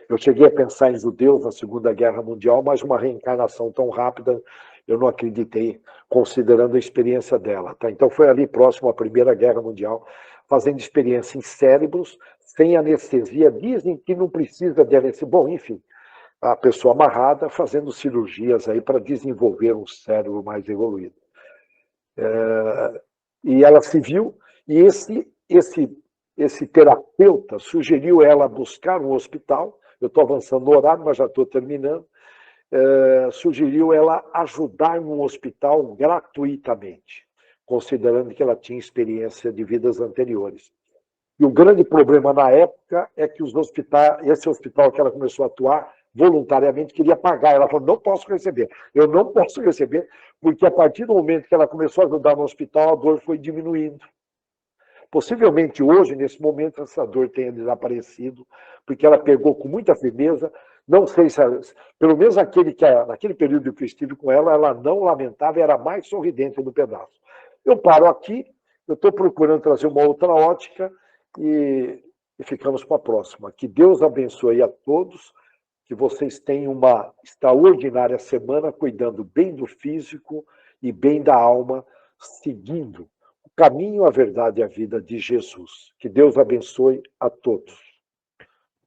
Eu cheguei a pensar em judeus na Segunda Guerra Mundial, mas uma reencarnação tão rápida eu não acreditei, considerando a experiência dela. Tá? Então foi ali próximo à Primeira Guerra Mundial, fazendo experiência em cérebros, sem anestesia. Dizem que não precisa de anestesia. Bom, enfim, a pessoa amarrada fazendo cirurgias aí para desenvolver um cérebro mais evoluído. E ela se viu, e esse terapeuta sugeriu ela buscar um hospital. Eu estou avançando no horário, mas já estou terminando. sugeriu ela ajudar em um hospital gratuitamente, considerando que ela tinha experiência de vidas anteriores. E o grande problema na época é que esse hospital que ela começou a atuar voluntariamente queria pagar. Ela falou, não posso receber, eu não posso receber, porque a partir do momento que ela começou a ajudar no hospital, a dor foi diminuindo. Possivelmente hoje, nesse momento, essa dor tenha desaparecido, porque ela pegou com muita firmeza. Não sei se, pelo menos naquele período que eu estive com ela não lamentava, era mais sorridente do pedaço. Eu paro aqui, eu estou procurando trazer uma outra ótica e ficamos para a próxima. Que Deus abençoe a todos, que vocês tenham uma extraordinária semana, cuidando bem do físico e bem da alma, seguindo o caminho, a verdade e a vida de Jesus. Que Deus abençoe a todos.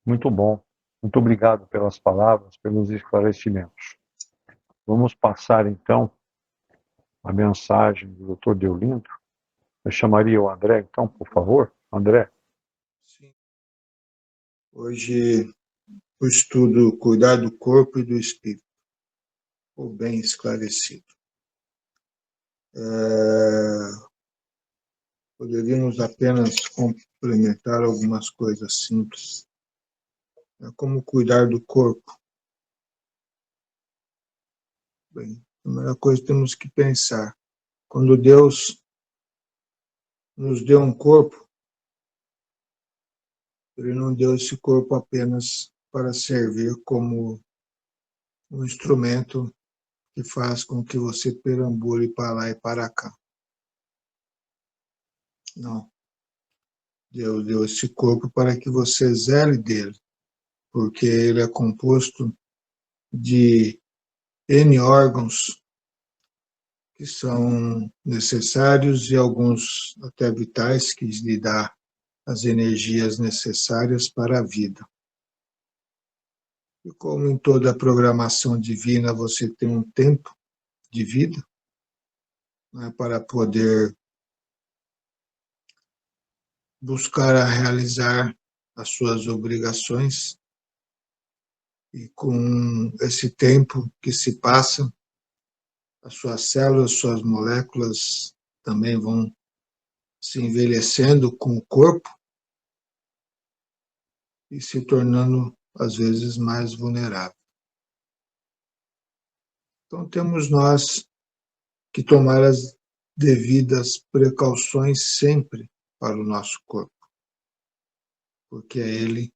Muito bom. Muito obrigado pelas palavras, pelos esclarecimentos. Vamos passar, então, a mensagem do Dr. Deolindo. Eu chamaria o André, então, por favor. André. Sim. Hoje, o estudo cuidar do corpo e do espírito, ou bem esclarecido. Poderíamos apenas complementar algumas coisas simples. Como cuidar do corpo? Bem, a primeira coisa que temos que pensar, quando Deus nos deu um corpo, Ele não deu esse corpo apenas para servir como um instrumento que faz com que você perambule para lá e para cá. Não. Deus deu esse corpo para que você zele dele, porque ele é composto de N órgãos que são necessários e alguns até vitais, que lhe dá as energias necessárias para a vida. E como em toda programação divina você tem um tempo de vida, né, para poder buscar a realizar as suas obrigações, e com esse tempo que se passa, as suas células, suas moléculas também vão se envelhecendo com o corpo e se tornando, às vezes, mais vulnerável. Então, temos nós que tomar as devidas precauções sempre para o nosso corpo, porque é ele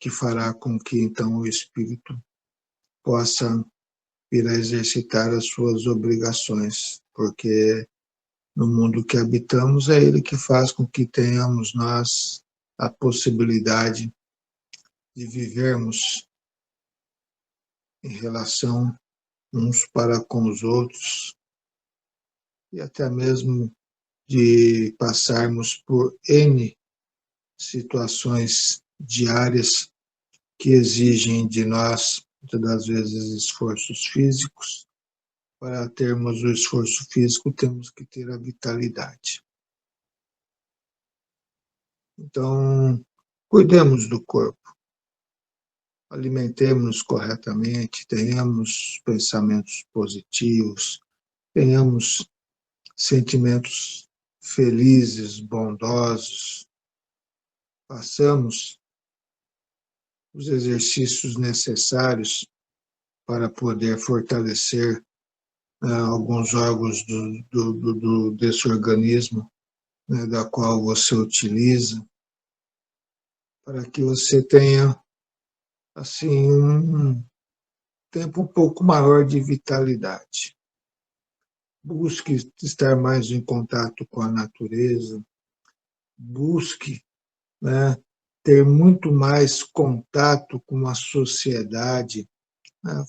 que fará com que, então, o espírito possa ir a exercitar as suas obrigações, porque no mundo que habitamos é ele que faz com que tenhamos nós a possibilidade de vivermos em relação uns para com os outros e até mesmo de passarmos por N situações diárias que exigem de nós, muitas das vezes, esforços físicos. Para termos o esforço físico, temos que ter a vitalidade. Então, cuidemos do corpo, alimentemos-nos corretamente, tenhamos pensamentos positivos, tenhamos sentimentos felizes, bondosos, façamos os exercícios necessários para poder fortalecer alguns órgãos desse organismo, né, da qual você utiliza, para que você tenha assim um tempo um pouco maior de vitalidade. Busque estar mais em contato com a natureza, busque, né, ter muito mais contato com a sociedade.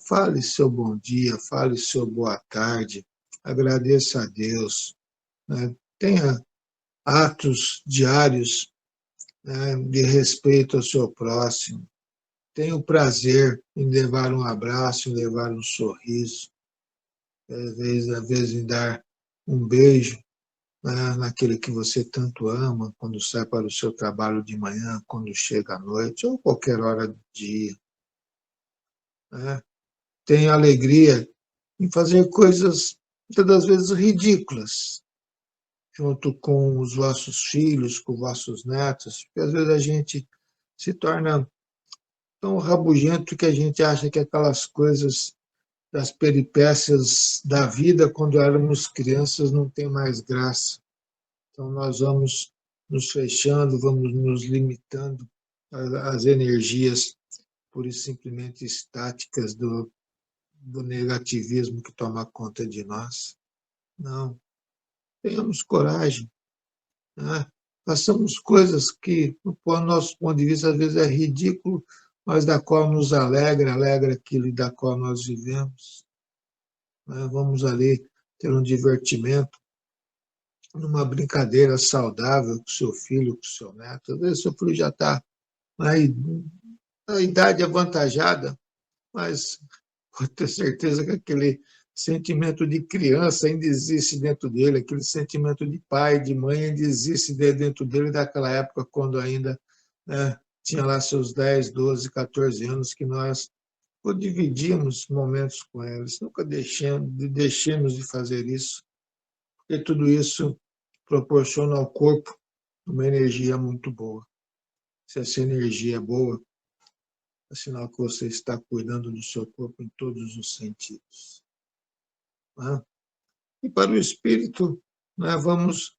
Fale seu bom dia, fale seu boa tarde, agradeça a Deus, né, tenha atos diários, né, de respeito ao seu próximo. Tenha o prazer em levar um abraço, em levar um sorriso, às vezes em dar um beijo, né, naquele que você tanto ama, quando sai para o seu trabalho de manhã, quando chega à noite, ou qualquer hora do dia. Né? tem alegria em fazer coisas, muitas das vezes, ridículas, junto com os vossos filhos, com os vossos netos, porque às vezes a gente se torna tão rabugento que a gente acha que aquelas coisas das peripécias da vida quando éramos crianças não tem mais graça. Então nós vamos nos fechando, vamos nos limitando às energias pura e simplesmente estáticas do negativismo que toma conta de nós. Não, tenhamos coragem, né? Façamos coisas que, do nosso ponto de vista, às vezes é ridículo, mas da qual nos alegra, alegra aquilo da qual nós vivemos. Né? Vamos ali ter um divertimento, numa brincadeira saudável com seu filho, com seu neto. Às vezes seu filho já está na idade avantajada, mas pode ter certeza que aquele sentimento de criança ainda existe dentro dele, aquele sentimento de pai, de mãe ainda existe dentro dele daquela época quando ainda, né, tinha lá seus 10, 12, 14 anos que nós dividimos momentos com eles. Nunca deixemos de fazer isso, porque tudo isso proporciona ao corpo uma energia muito boa. Se essa energia é boa, é sinal que você está cuidando do seu corpo em todos os sentidos. Né? E para o espírito, nós vamos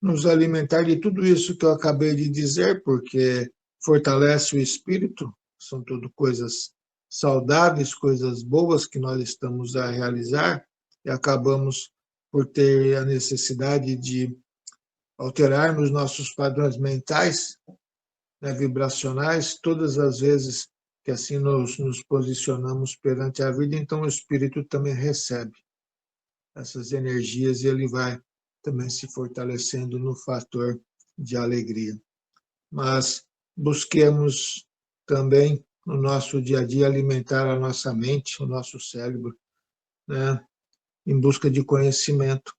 nos alimentar de tudo isso que eu acabei de dizer, porque fortalece o espírito, são tudo coisas saudáveis, coisas boas que nós estamos a realizar, e acabamos por ter a necessidade de alterarmos nossos padrões mentais, né, vibracionais, todas as vezes que assim nos posicionamos perante a vida, então o espírito também recebe essas energias e ele vai também se fortalecendo no fator de alegria. Mas busquemos também no nosso dia a dia alimentar a nossa mente, o nosso cérebro, né, em busca de conhecimento.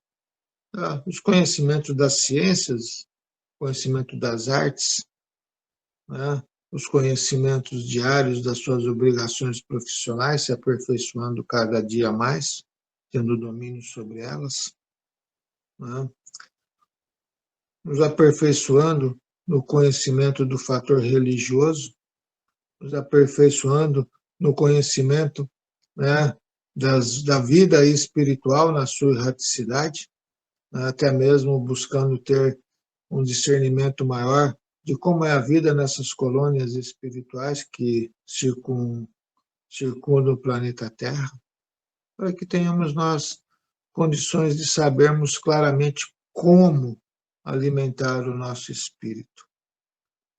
Os conhecimentos das ciências, conhecimento das artes, né, os conhecimentos diários das suas obrigações profissionais, se aperfeiçoando cada dia mais, tendo domínio sobre elas, né, nos aperfeiçoando no conhecimento do fator religioso, nos aperfeiçoando no conhecimento, né, da vida espiritual na sua erraticidade, né, até mesmo buscando ter um discernimento maior de como é a vida nessas colônias espirituais que circundam o planeta Terra, para que tenhamos nós condições de sabermos claramente como alimentar o nosso espírito.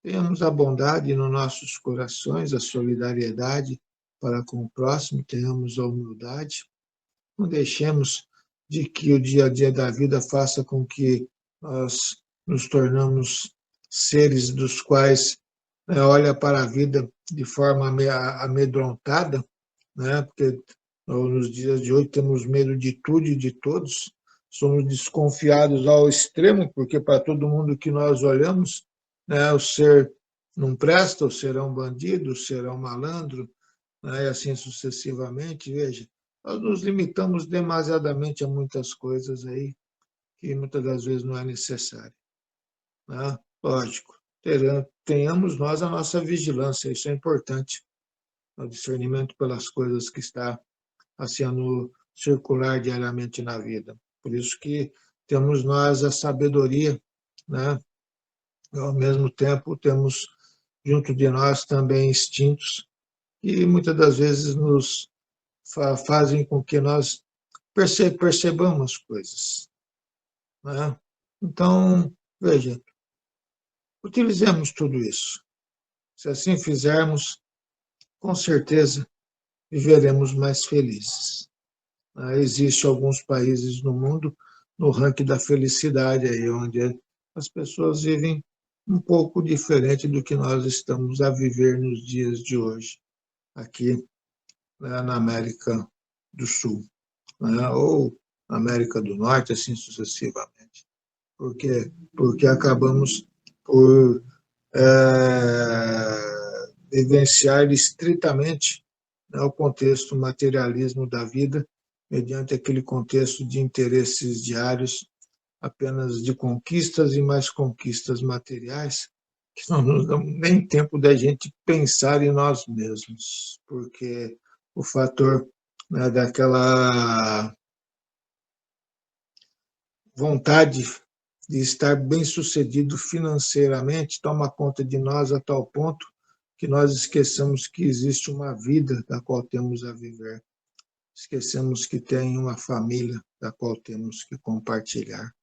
Tenhamos a bondade nos nossos corações, a solidariedade para com o próximo, tenhamos a humildade. Não deixemos de que o dia a dia da vida faça com que nós nos tornamos seres dos quais, né, olha para a vida de forma amedrontada, né, porque nos dias de hoje temos medo de tudo e de todos, somos desconfiados ao extremo, porque para todo mundo que nós olhamos, né, o ser não presta, o ser é um bandido, o ser é um malandro, né, e assim sucessivamente. Veja, nós nos limitamos demasiadamente a muitas coisas aí que muitas das vezes não é necessário. Né? Lógico, tenhamos nós a nossa vigilância, isso é importante, o discernimento pelas coisas que está sendo circular diariamente na vida. Por isso que temos nós a sabedoria, né? E, ao mesmo tempo, temos junto de nós também instintos que muitas das vezes nos fazem com que nós percebamos as coisas. Né? Então, veja, utilizemos tudo isso. Se assim fizermos, com certeza viveremos mais felizes. Existem alguns países no mundo, no ranking da felicidade, aí, onde as pessoas vivem um pouco diferente do que nós estamos a viver nos dias de hoje, aqui, né, na América do Sul, né, ou América do Norte, assim sucessivamente. Por quê? Porque acabamos por vivenciar estritamente o contexto materialismo da vida, mediante aquele contexto de interesses diários, apenas de conquistas e mais conquistas materiais, que não nos dão nem tempo da gente pensar em nós mesmos, porque o fator, né, daquela vontade de estar bem-sucedido financeiramente toma conta de nós a tal ponto que nós esqueçamos que existe uma vida da qual temos a viver. Esquecemos que tem uma família da qual temos que compartilhar.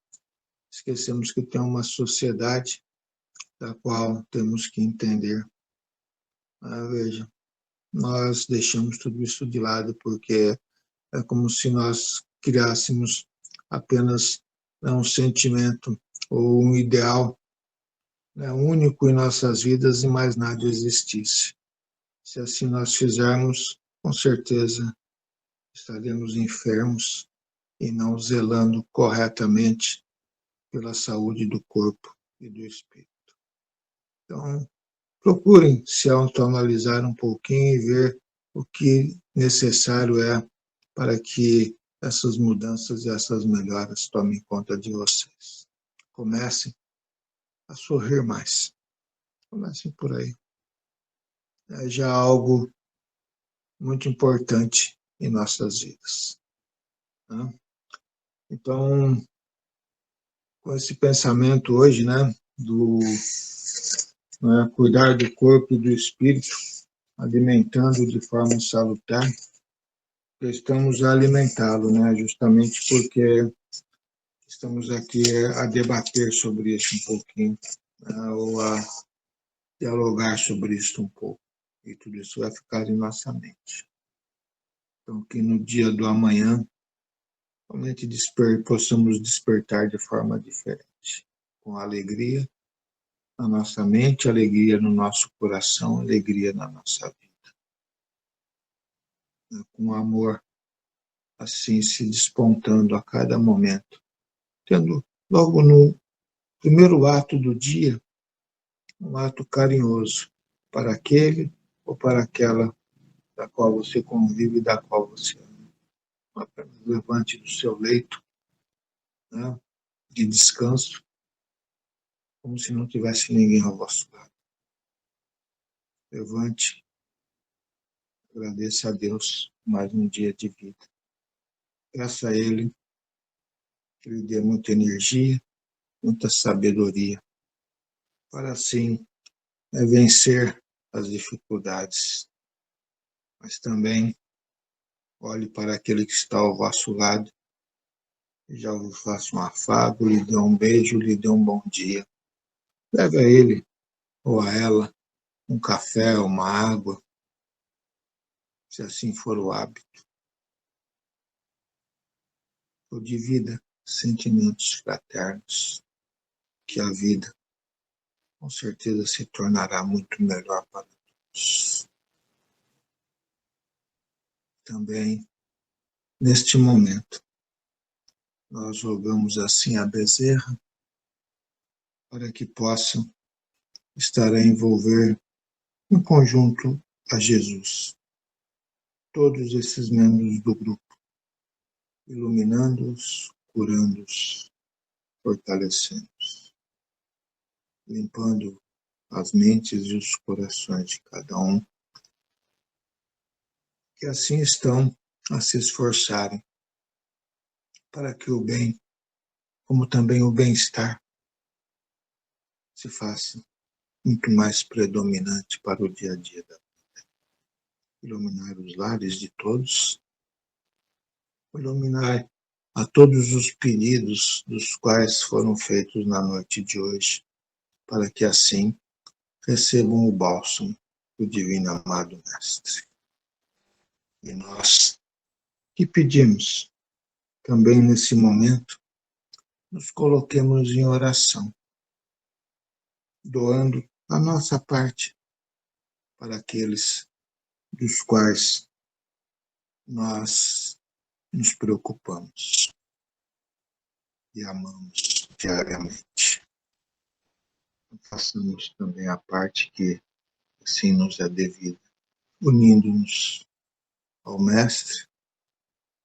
Esquecemos que tem uma sociedade da qual temos que entender. Veja, nós deixamos tudo isso de lado porque é como se nós criássemos apenas, né, um sentimento ou um ideal, né, único em nossas vidas e mais nada existisse. Se assim nós fizermos, com certeza estaremos enfermos e não zelando corretamente pela saúde do corpo e do espírito. Então, procurem se autoanalisar um pouquinho e ver o que necessário é para que essas mudanças e essas melhoras tomem conta de vocês. Comecem a sorrir mais. Comecem por aí. É já algo muito importante em nossas vidas. Né? Então, com esse pensamento hoje, né, cuidar do corpo e do espírito, alimentando de forma salutar, estamos a alimentá-lo, né, justamente porque estamos aqui a debater sobre isso um pouquinho, né, ou a dialogar sobre isso um pouco. E tudo isso vai ficar em nossa mente. Então, que no dia do amanhã, realmente possamos despertar de forma diferente, com alegria na nossa mente, alegria no nosso coração, alegria na nossa vida. Com amor, assim, se despontando a cada momento, tendo logo no primeiro ato do dia, um ato carinhoso para aquele ou para aquela da qual você convive e da qual você ama. Apenas levante do seu leito, né, de descanso, como se não tivesse ninguém ao vosso lado. Levante, agradeça a Deus mais um dia de vida. Peça a Ele que lhe dê muita energia, muita sabedoria, para assim vencer as dificuldades. Mas também olhe para aquele que está ao vosso lado, e já vos faça um afago, lhe dê um beijo, lhe dê um bom dia. Leve a ele ou a ela um café, uma água, se assim for o hábito. Ou divida sentimentos fraternos, que a vida com certeza se tornará muito melhor para todos. Também, neste momento, nós rogamos assim a Bezerra para que possa estar a envolver em conjunto a Jesus todos esses membros do grupo, iluminando-os, curando-os, fortalecendo-os, limpando as mentes e os corações de cada um, que assim estão a se esforçarem para que o bem, como também o bem-estar, se faça muito mais predominante para o dia a dia da vida. Iluminar os lares de todos, iluminar a todos os pedidos dos quais foram feitos na noite de hoje, para que assim recebam o bálsamo do Divino Amado Mestre. E nós que pedimos também nesse momento, nos coloquemos em oração, doando a nossa parte para aqueles dos quais nós nos preocupamos e amamos diariamente. Façamos também a parte que assim nos é devida, unindo-nos ao Mestre,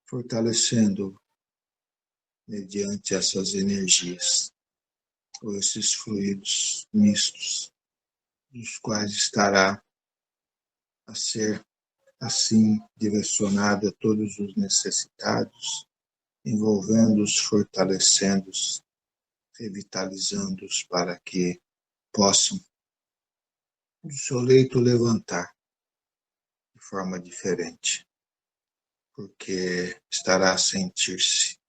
fortalecendo mediante essas energias, ou esses fluidos mistos, dos quais estará a ser assim direcionado a todos os necessitados, envolvendo-os, fortalecendo-os, revitalizando-os para que possam do seu leito levantar de forma diferente, porque estará a sentir-se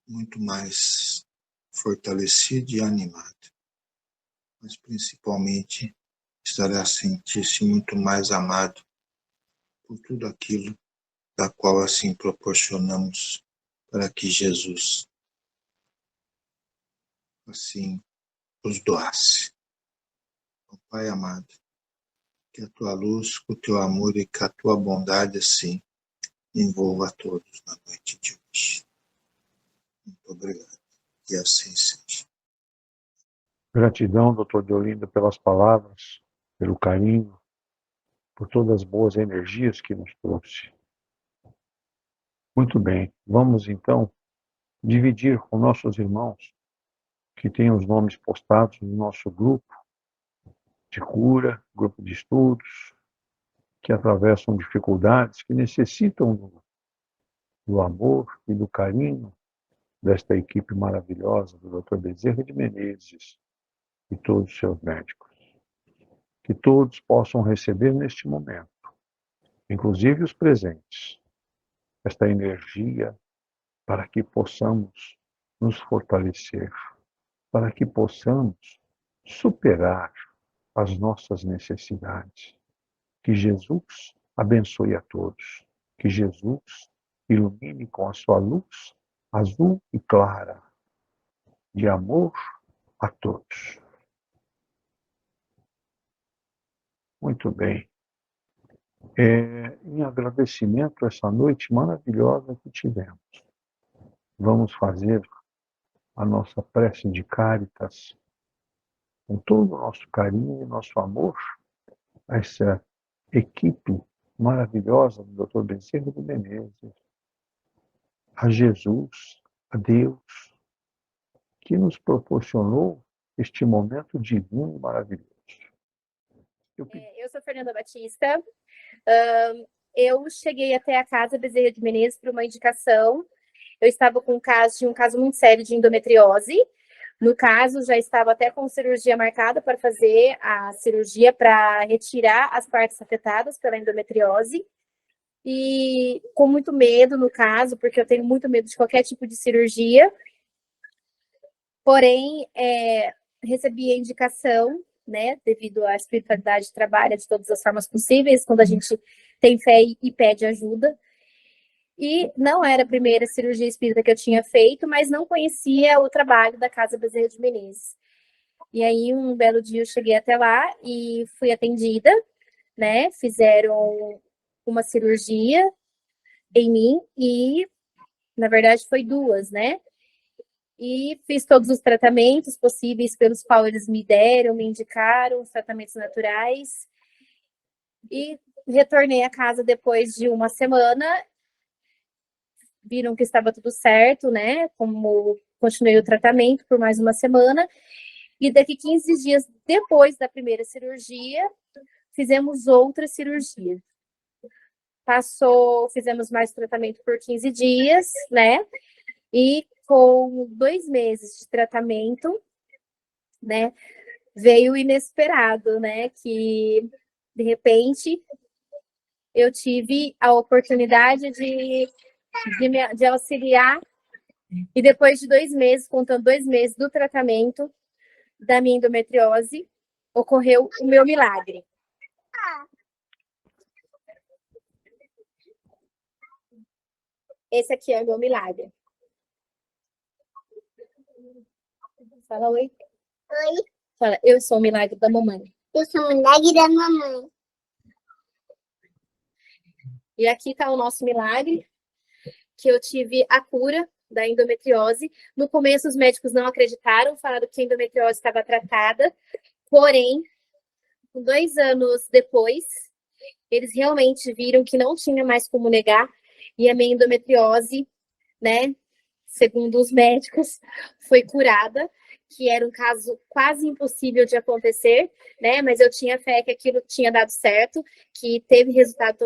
muito mais fortalecido e animado, mas principalmente estará a sentir-se muito mais amado por tudo aquilo da qual assim proporcionamos para que Jesus assim os doasse. Ó Pai amado, que a tua luz, com o teu amor e com a tua bondade assim envolva a todos na noite de hoje. Muito obrigado. Que assim seja. Gratidão, doutor Deolindo, pelas palavras, pelo carinho, por todas as boas energias que nos trouxe. Muito bem, vamos então dividir com nossos irmãos que têm os nomes postados no nosso grupo de cura, grupo de estudos, que atravessam dificuldades, que necessitam do amor e do carinho desta equipe maravilhosa do Dr. Bezerra de Menezes e todos os seus médicos. Que todos possam receber neste momento, inclusive os presentes, esta energia para que possamos nos fortalecer, para que possamos superar as nossas necessidades. Que Jesus abençoe a todos. Que Jesus ilumine com a sua luz azul e clara de amor a todos. Muito bem. Em agradecimento a essa noite maravilhosa que tivemos, vamos fazer a nossa prece de Caritas com todo o nosso carinho e nosso amor a essa equipe maravilhosa do Dr. Bezerra de Menezes, a Jesus, a Deus, que nos proporcionou este momento divino e maravilhoso. Eu sou Fernanda Batista. Eu cheguei até a casa Bezerra de Menezes por uma indicação. Eu estava com um caso muito sério de endometriose. No caso, já estava até com cirurgia marcada para fazer a cirurgia para retirar as partes afetadas pela endometriose. E com muito medo, no caso, porque eu tenho muito medo de qualquer tipo de cirurgia. Porém, recebi a indicação, né, devido à espiritualidade, trabalha de todas as formas possíveis, quando a gente tem fé e pede ajuda. E não era a primeira cirurgia espírita que eu tinha feito, mas não conhecia o trabalho da Casa Bezerra de Menezes. E aí, um belo dia, eu cheguei até lá e fui atendida, né, fizeram uma cirurgia em mim e, na verdade, foi duas, né? E fiz todos os tratamentos possíveis pelos quais eles me deram, me indicaram, os tratamentos naturais. E retornei à casa depois de uma semana. Viram que estava tudo certo, né? Como continuei o tratamento por mais uma semana. E daqui 15 dias depois da primeira cirurgia, fizemos outra cirurgia. Fizemos mais tratamento por 15 dias, né? E com 2 meses de tratamento, né, veio o inesperado, né, que de repente eu tive a oportunidade de auxiliar, e depois de 2 meses, contando 2 meses do tratamento da minha endometriose, ocorreu o meu milagre. Esse aqui é o meu milagre. Fala oi. Oi, Fala, eu sou o milagre da mamãe. eu sou o milagre da mamãe. E aqui está o nosso milagre, que eu tive a cura da endometriose. No começo, os médicos não acreditaram, falaram que a endometriose estava tratada. Porém, 2 anos depois, eles realmente viram que não tinha mais como negar, e a minha endometriose, né, segundo os médicos, foi curada, que era um caso quase impossível de acontecer, né, mas eu tinha fé que aquilo tinha dado certo, que teve resultado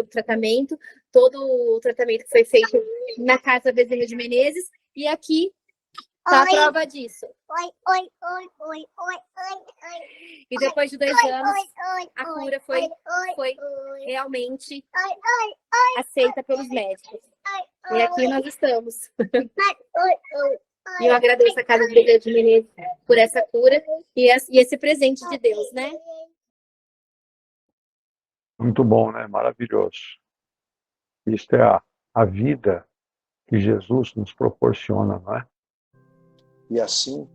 todo o tratamento que foi feito na Casa Bezerra de Menezes, e aqui tá a prova disso. Oi. E depois de 2 anos, a cura foi realmente aceita pelos médicos. E aqui nós estamos. E eu agradeço a Casa Bezerra de Menezes por essa cura e esse presente de Deus, né? Muito bom, né? Maravilhoso. Isto é a vida que Jesus nos proporciona, não é? E assim,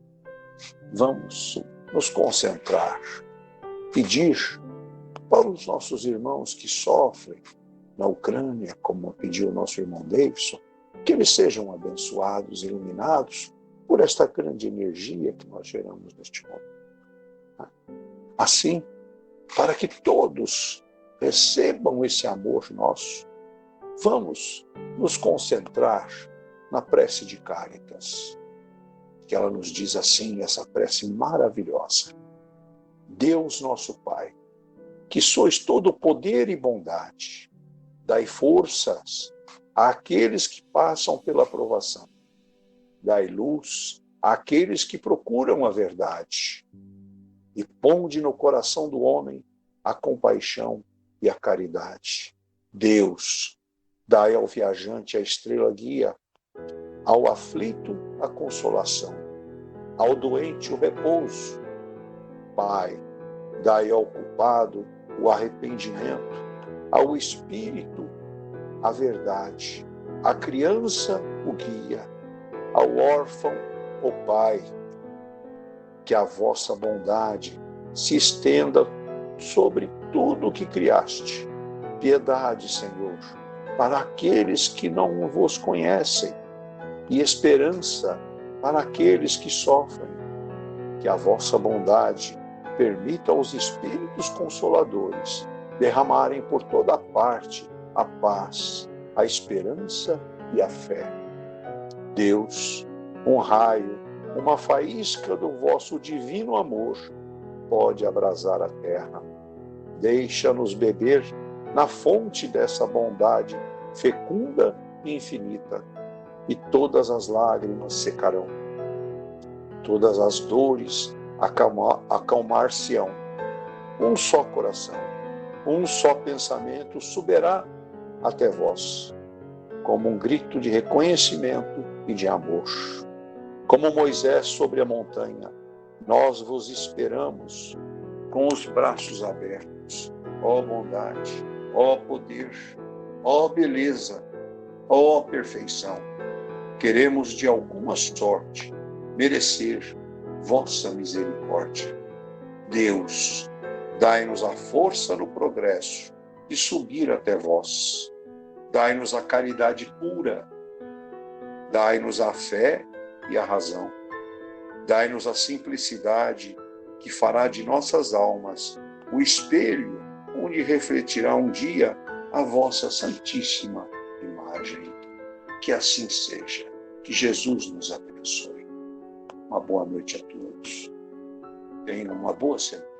vamos nos concentrar, pedir para os nossos irmãos que sofrem na Ucrânia, como pediu o nosso irmão Davidson, que eles sejam abençoados, iluminados por esta grande energia que nós geramos neste momento. Assim, para que todos recebam esse amor nosso, vamos nos concentrar na prece de Cáritas, que ela nos diz assim, essa prece maravilhosa. Deus nosso Pai, que sois todo poder e bondade, dai forças àqueles que passam pela provação, dai luz àqueles que procuram a verdade, e ponde no coração do homem a compaixão e a caridade. Deus, dai ao viajante a estrela guia, ao aflito a consolação, ao doente o repouso. Pai, dai ao culpado o arrependimento, ao espírito a verdade, à criança o guia, ao órfão o Pai. Que a vossa bondade se estenda sobre tudo o que criaste. Piedade, Senhor, para aqueles que não vos conhecem, e esperança para aqueles que sofrem. Que a vossa bondade permita aos Espíritos Consoladores derramarem por toda parte a paz, a esperança e a fé. Deus, um raio, uma faísca do vosso divino amor pode abrasar a terra. Deixa-nos beber na fonte dessa bondade fecunda e infinita, e todas as lágrimas secarão. Todas as dores acalmar-se-ão. Um só coração, um só pensamento subirá até vós, como um grito de reconhecimento e de amor. Como Moisés sobre a montanha, nós vos esperamos com os braços abertos. Ó bondade, ó poder, ó beleza, ó perfeição. Queremos de alguma sorte merecer vossa misericórdia. Deus, dai-nos a força no progresso de subir até vós. Dai-nos a caridade pura. Dai-nos a fé e a razão. Dai-nos a simplicidade que fará de nossas almas o espelho onde refletirá um dia a vossa santíssima imagem. Que assim seja. Que Jesus nos abençoe. Uma boa noite a todos. Tenham uma boa semana.